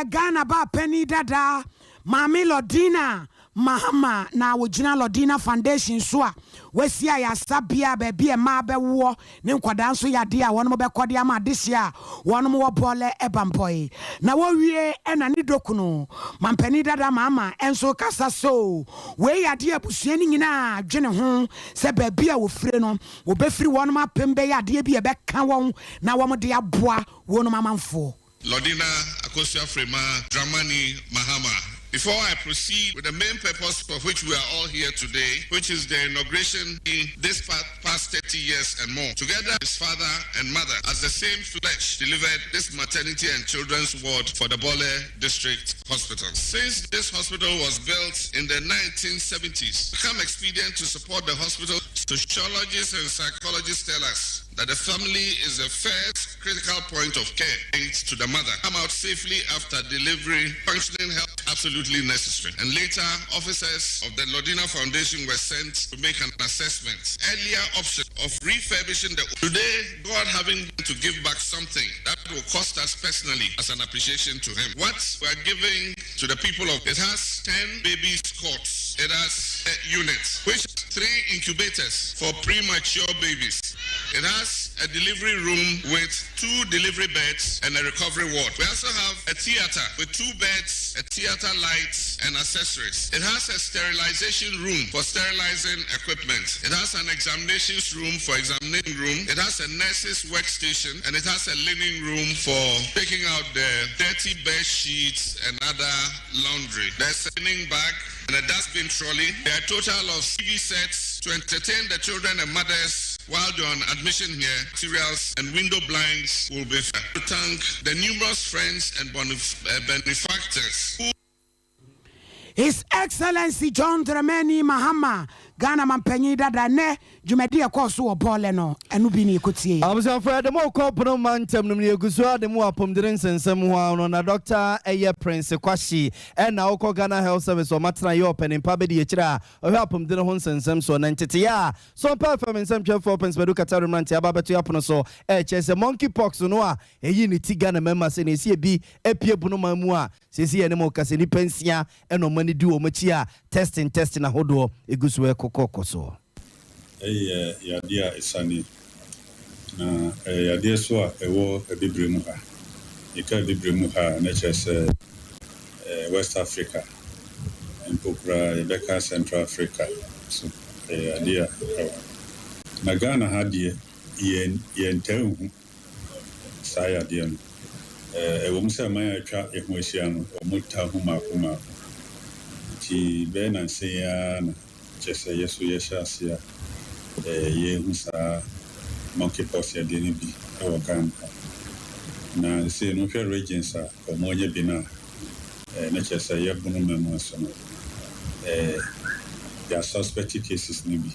Ghana ba penny dada Mami Lodina Mahama na wojina Lodina Foundation so a wesia ya sabia baby e ma be wo ne nkwadaa nso ya de a wono be kode ama dehye a wono mo bole ebampoi na wo wie e na ne dokuno mampani dada mama enso kasa so we ya de abusua ni nyina dwene ho se baby a wo fire no wo be firi wono ma pembe ya de bi e be ka won na wo mo de aboa wono mamanfo Lodina Akosia Frema Dramani Mahama. Before I proceed with the main purpose for which we are all here today, which is the inauguration in this past 30 years and more, together his father and mother, as the same flesh, delivered this maternity and children's ward for the Bole District Hospital. Since this hospital was built in the 1970s, it became expedient to support the hospital. Sociologists and psychologists tell us that the family is the first critical point of care linked to the mother. Come out safely after delivery, functioning health absolutely necessary. And later, officers of the Lodina Foundation were sent to make an assessment. Earlier option of refurbishing the... Today, God having to give back something that will cost us personally as an appreciation to him. What we are giving to the people of... It has 10 baby cots. It has units, which 3 incubators for premature babies. It has a delivery room with 2 delivery beds and a recovery ward. We also have a theater with 2 beds, a theater lights and accessories. It has a sterilization room for sterilizing equipment. It has an examinations room for examining room. It has a nurse's workstation, and it has a linen room for taking out the dirty bed sheets and other laundry. There's a linen bag and a dustbin trolley. There are a total of TV sets to entertain the children and mothers while they're on admission here. Materials and window blinds will be fair. To thank the numerous friends and benefactors who... His Excellency John Dramani Mahama Ghana mampanyi dada ne jumedi akoso wo bole no enu bi ni ekotie abusa for the mo ko pono mantem no ne eguso ade mo apomdire nsensem ho no na Dr. Eye Prince Kwashi e na wo Ghana Health Service o matena ye open pa be de kira o hwe apomdire ho nsensem so na ntete ya so pa fam nsem 12 pence bedu kataru mante ababeto apono so e chese monkeypox no a eyi ni ti Ghana memma se na esi bi epie bunu mamu a sesi ye ne mo kase ni pensia e no mani di o machi a testing ahodo eguso e kokoso yadia isani na yadia so a ewo ebibre mu ha ika ebibre mu ha na chese West Africa empokra Rebecca Central Africa so yadia na Ghana ha die yen tawu sa yadia no ewo mse man atwa ehu ahia no omuta huma ti be na se ya na chese yesu yeshasia ye husa monkeypox ya deni bi e Ghana na se no hwe regions a omonye bi na na chese ye bunu memo so no ya suspected cases ni bi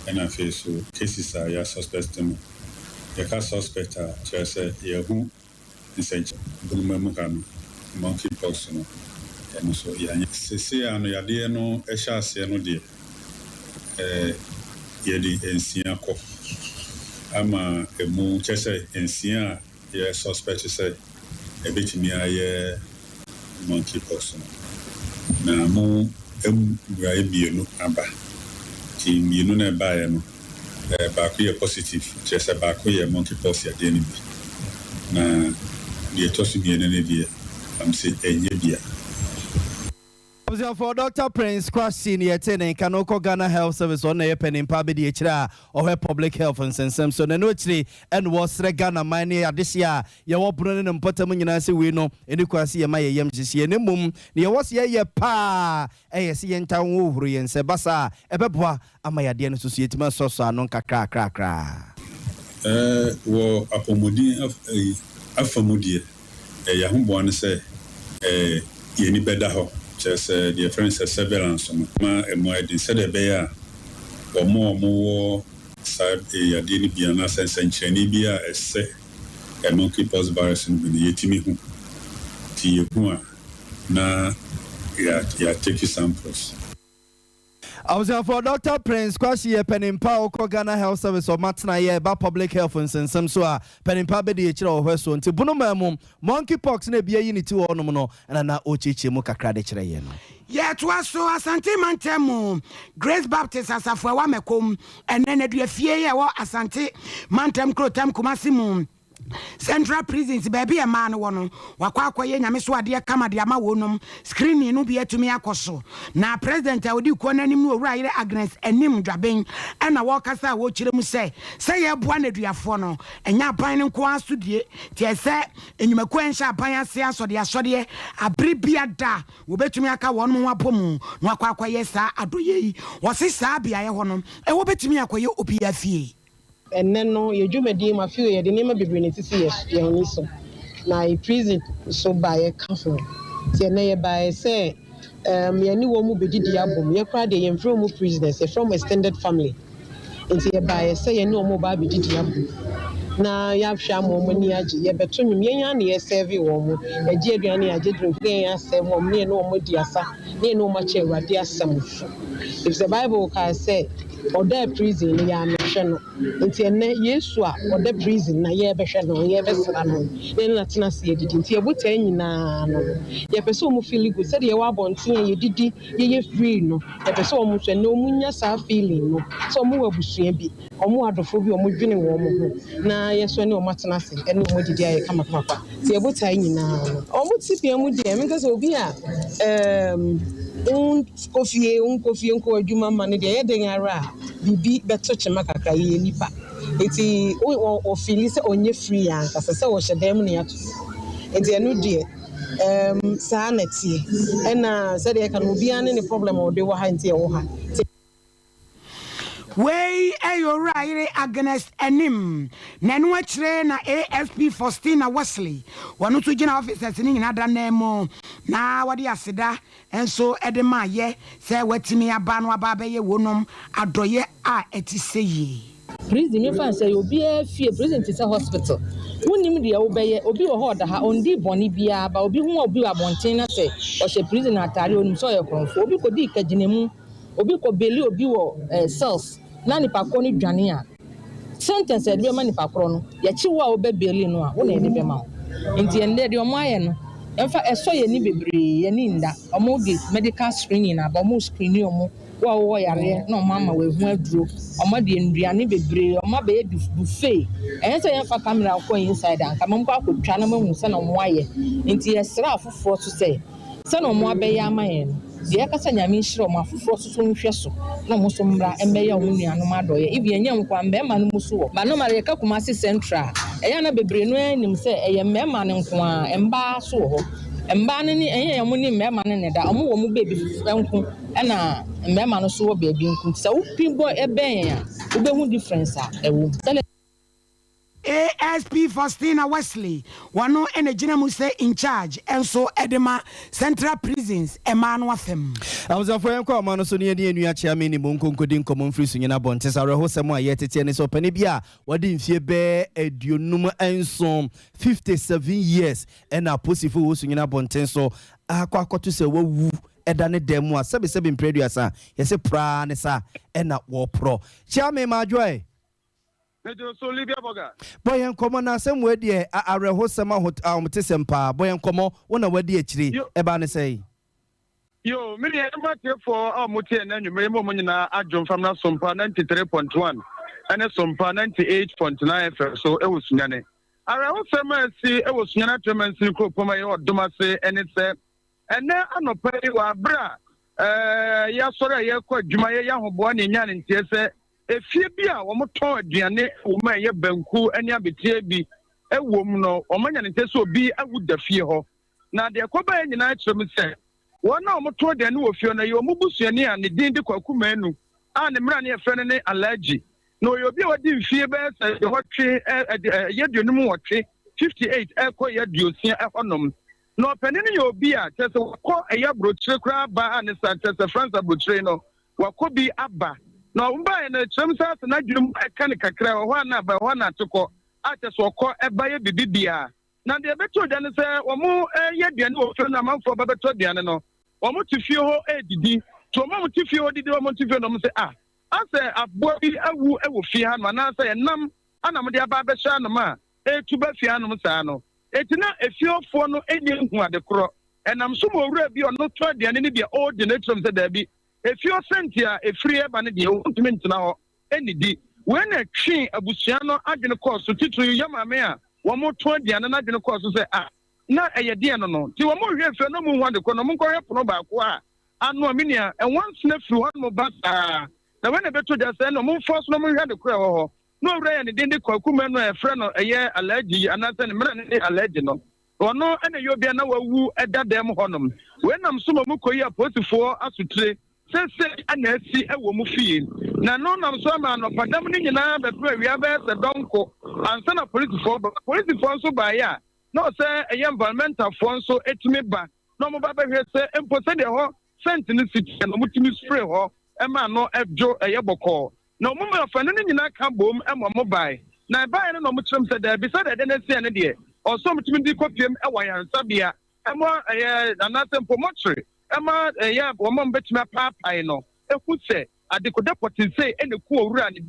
and afi so cases are ya suspected ya ka suspect a chese ye hu essential bunu memo kan monkeypox no and so ya se ano ya de no e sha ase no de yedi ensia ko ama emu chese ensia ye suspect say ebetimi aye monkeypox na mu emura ebienu aba ti mienu na ba ye no ba ko ye positive chese ba ko ye monkeypox ya de ni bi na ye tosu bi ne bi am say enye bia for Dr. Prince Kwashi ni etene kanoko Ghana Health Service on na pen pa be de kira o public health and sensem so na no kire en was Ghana mine adesia ye wo bro ne mpotam nyina se we no eni kwase ye ma ye yam hihie ne mum ne ye was ye pa se ye ntan wo huru ye nse basa ebeboa ama ya de no so yetima soso anon kakra wo apomodi afamudie ya hombo ne se ye ni beda ho just the friends surveillance ma emo said the bear or more side a daily be an sense and cheni be a monkeypox virus in the yetimi hu nti yehu na ya take samples. I was here for Dr. Prince Kwashi Penimpa Oko Ghana Health Service or Matna ye ba public health and some so Penimpa be the chiro hweso nti bunu mamum monkeypox na bia unity wo no no na na ochichi mu kakra de kire ye no. Yeah, to us so Asante Mantemu, Grace Baptist Asafo wa mekom ene du afie ye wo Asante Mantem Krotam Kumasimu. Central prisons baby a man wono wakwa akoye nyame so ade kama de ama wonom screening no bia tumi akoso na president awodi ko nanim no owura yire Agnes enim dwaben na wokasa wo kire mu se ye boa na duafo no enya ban ne nko asodie tie se enyumako enhya ban ase asode abribia da wo betumi aka wonom wapomu no wakwa akoye sa adoye yi wo se sa bia ye honom wo betumi akoye obi afie. And then no, you do me my few years, the name of the British now prison so by a council. Say, by say, me any woman be did the album, you cried the from prisoners from extended family. And say, by say, no mobile be did the album. Now you have sham woman, you better me, and serve you woman, a dear granny, I did drink, and say, well, me no more dear son, me no much a dear son. If the Bible can say, or their prison ya mission nti ene Yesu a or the prison na ye behwe no ye besra no ne na tena se edidi nti e bota nyina no ye pese o mu feel good said ye wa bonten ye didi ye free no ye pese o mu hwe no munya sa feeling no so mu wabusua bi o mu adofo bi o mu dwene wo mu ho na ye so ne o matena se ene o mu didi aye kama kama kwa nti e bota nyina no o mu tipia mu di me kase obi a Kofi nko adwuma ma ne de ye den ara bibi beto chema kakra ye nipa enti o feel se onye free an kase se wo hyedem ne ato enti enu de saa na tie ena se de ka no bia ne problem o de wo ha enti e wo ha. Way ayora ire Agnes enim nanu akire na ASP Faustina Wesley wonu to gina officers ni nyina da na mo na wade aseda enso edema ye se watimi aba no aba be ye wonom adoye a etiseyi prison me fan say obi afie prison ti say hospital wonim de wo be ye obi wo ho da ha ondi boni bia ba obi hu obi wa bonten na say o she prison atare onim so ye kronfo obi ko di kaginemu obi ko beli obi wo cells na nipa ko ni dwane a sentence e de ma nipa kro no ye chi wo a obe beli no a wo na e de be ma nti ende de omo aye no emfa eso ye ni bebre ye ni nda omo ge medical screening na ba omo screening omo wo yare na omo ama we hu aduro omo de nduane bebre omo ba ye buffet ense ye fa camera ko inside an kama mko akotwa na mahu se na omo aye nti ye sra afoforo to say se na omo abeya amaye no de akasa nyame nhire omo afoforo so nhwe so na omo so mbra embeya omo nuanom adoye ibi enye nkwa mbema no muso wo ba no mare ka Kumasi Central eya na bebre no anim se eye mbema ne nkwa emba so ho emba ne ni enye yamo ni mbema ne da omo wo mu baby nko na mbema no so wo baby nko se wo pimbo eben ya wo be hu difference a ewo ASP Faustina Wesley wano enegina mu say in charge enso edema Central Prisons Emmanuel Fem Awuzafo yanko amano so ne enu achia me ni monkonkodi nkomo mfiri so nyina bonte sare ho semo a yetete ne so pani bia wade mfie be aduonum enso 57 years ena posifo wo so nyina bonte so akwakoto se wawu eda ne demu a sebe mpreduasa yese pra ne sa ena wo pro chia me majoy boyen komo na asem we de areho sema hotesempa boyen komo wona wadi akiri eba ne sei yo me de mate for amutie na nwumere mo nyina adwom fam na Sompa 93.1 and Sompa 98.9 FM so e wosunyane areho sema si e wosunyane tremensi ko poma ye odoma se ene se ene anopa wa bra ya sore ye ko adwuma ye hoboa ne nya ne ntie se efie bi a wo moton aduane wo ma ye banku ani abetie bi ewom no o manya ne tese obi awu da fie ho na de koba nyina kyerem se wona wo moton de ne wo fie no ye wo mubusuani a ne din de kwakuma anu a ne mra ne efre ne allergy no ye obi a wadi fie be se ye hotwe ye duonum wotwe 58 ekọ ye duosia ehonom no panin ye obi a tese ko eye brochire kra ba a ne sa tese France brochire no wakobi aba no mba na chemsa na dwum eka ne kakra ho na ba ho na tokọ ateso kọ eba ye bibibia na de beto de ne se omo ye de ne ofre na manfo ba beto de ne no omo tifie ho edidi to omo tifie ho didi omo tifie no mo se ase abo bi awu ewo fie ha no na se enam ana mo de aba be sha no ma etu ba fie no mo sa no etina efiofo no enye hu ade kro enam so mo wura bi ono to de ne bi o de ne trom se da bi efio sentia efiri eba ne de o ntumi ntina ho enidi when a twi abusua no adwene course titru yamame a wo mo to de ne na adwene course se na eye de no ti wo mo hwe fe no mu hu ade kro no mo nkɔ pono ba ko a anu aminia and once na firi ho mo ba na when e beto de say no mo force no mo hwe ade kro ho no wura ne de de kwakume no e frɛ no eye allergy anase ne mra ne allergy no ono ene yo bia na wawu edadam honom wenam so mo koyi aposifo asutire sese ana asi ewo mu fie na no nam so ma no padam ni nyina be pra wi aba se donko ansa na polisifo nso ba ya no se eye environmental fo nso etimi ba no mo ba behwe se empo se de ho sent ni city no mutimi spray ho e ma no ejo eye boko na mo ma fa no nyina ka bom e mo bai na bai no mo kyerem se da bi se de na si ne de also mutimi di kopiem e wa yansabia e mo anase pomotri ema ya womo betuma paapai no ehu se adekoda potense ene ku owura ne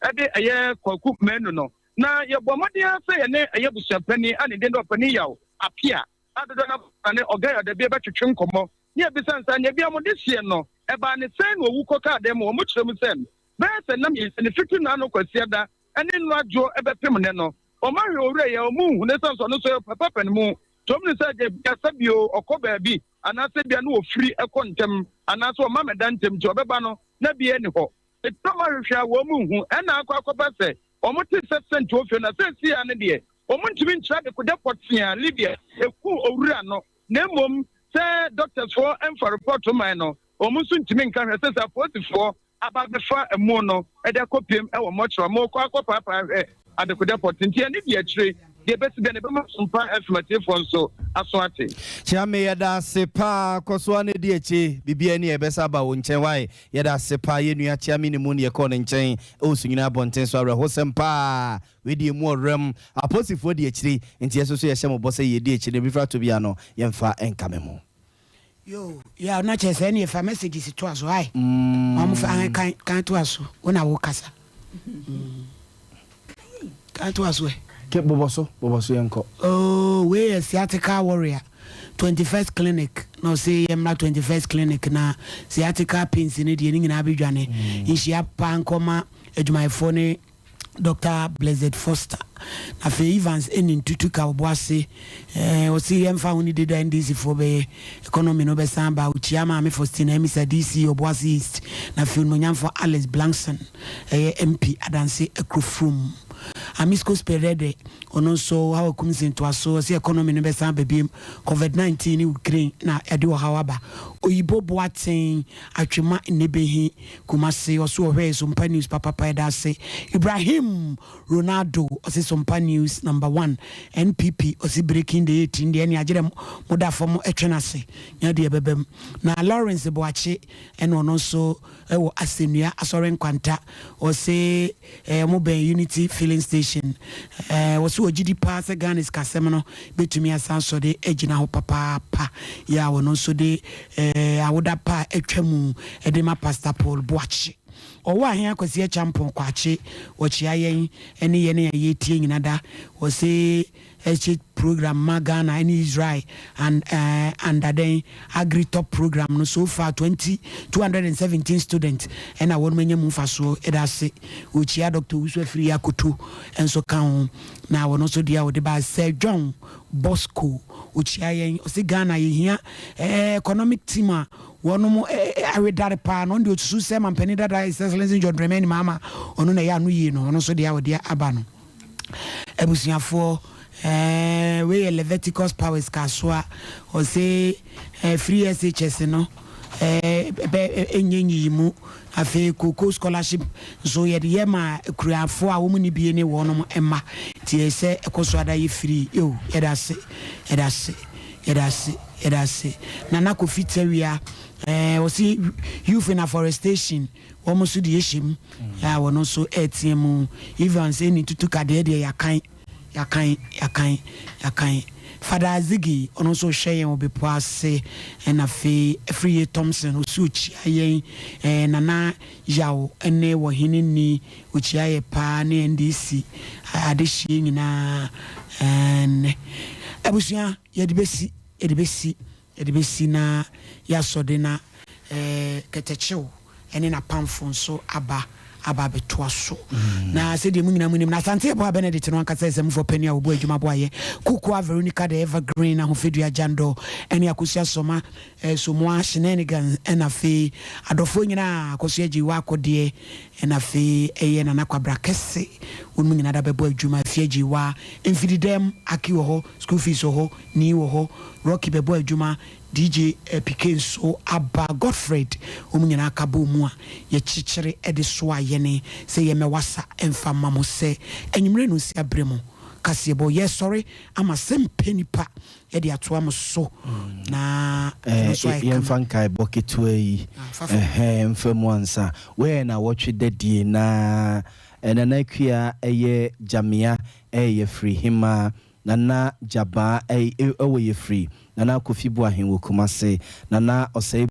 ede eye kwaku menu no na ye bomodia se ye ne eye busuapani ane de opani yawo apia adodo na ane ogaya de be betwetwe nkomo ne ebisansa ne bia mo de sie no eba ne sen owu koka de mo kyerem sen be se na mi ne fitu na no kwasiada ene no adwo ebepem ne no o ma hwe owura ye o mu hu ne sanso no so papa pen mu tom ne se je biasabio okoba bi anase bia no ofiri ekontem anase o mamedantem ti obeba no na bia ni ho etoma hwehwa wo mu hu ena akwakoba se o muti sent ofio na se sia ne de o muntimi ntra de koda potia libia eku owura no na mom se doctors for emfa report man no o musu ntimi nka hwe se aposifo ababefa emu no e de kopiem e wo mochro mo kwa papa adekoda potia ne bia kire de best be ne be Sompa affirmative so aswate chame yada sepa koso ane di eche bibia ni ebesa ba wo nchen wai yada sepa ye nua chame ni mu ne ko ne nchen o sunyina bonten so awre ho sempa we di mu orem aposifo di echiri nti yeso so ye hye mo bose ye di echiri bi fra to bia no ye mfa enkame mo yo ya na che se ni fa message si to aso ai am fa kan to aso wona wo kasa kan to aso ke boboso yanko we a sciatica warrior 21st clinic no say am na 21st clinic na sciatica pains ni de ni na abedwane inhia pankoma adwumayfo ne Dr. Blessed Foster na fe Evans enin tutu ka oboase o si emfa woni de da ndc fo be economy no be samba uchiama me Faustina Emisa DC oboase east na fe monyamfo Alex Blankson MP adanse ekrofrum Amisco Sperede ono so how kumsin to aso si economy no be samba be COVID-19 ni Ukraine na ede wo hawaba oyibo boaten atwema nebehi kumase oso hwe Sompa News papa da se Ibrahim Ronaldo osi Sompa News number 1 NPP osi breaking the 18 de ni agere moda fom etwenase nya de bebem na Lawrence Boache eno no so ewo asenua asoren kwanta osi mo ben Unity filling station osi ogidi pass Ghana's kasem no betumi asanso de egina ho papa pa ya wono so de awoda pa etwamu edema Pastor Paul Boache owa ahia akwasi a champion kwache ochi ayen ene ye ne ye tie nyinada o say exchange program Magana in Israel and then agri top program no so far 217 students and I won many mufaso edase uchi ya Dr. Uswe Free Akutu enso kan na wono so dia wode ba Sir John Bosco uchi ayen o say Ghana ye hia economic team a wono mo awedare pa no ndi otusu se mampani dada excellency John Dramani mama ono na ya no yi no ono so dia wode aba no ebusiafo we Leviticus powers kaswa o say free SHS no enyenyi mu afi koko scholarship so ye de ma kruafo a wo mu ni bie ne wono mo emma tie se ekoso ada ye free yo edase nana ko fitewia o see youth in afforestation wo so de yeshim ya wono so ATM even say ni tutu kade de yakan yakan Fada Ziggy on also share will be passe and a fee free Thompson who suit yen and Nana Yao and ne were hinini which I a pan and DC addition na and Abusia Edibesi na Yasodena Ketecho and in a pamphone so aba betwa so na se de munina munim na sante abo Benedict no anka sese mfo pani awo adwuma boaye kuku Veronica the evergreen na hofedua jando ene akosia soma somo shenanigans ena fe adofo nyina akosia ji wa akode ena fe eye na nakwabra kese wonu nyina da bebo adwuma fie ji wa enfididem aki wo ho school fees wo ho ni wo ho Rocky bebo adwuma DJ Piken so aba Godfred nyina akabo mu a ye chichire ediso ayene se ye mewasa emfa mamo se enyimre no si abremo kasebo ye sorry ama sempenipa ye de ato am so na ye mfankai boketu yi mfamu ansa we na wotwe dadie na enana kua eye jamia eye free hima nana jaba ewe ye free nana kofi bo ahen wo kumase nana osai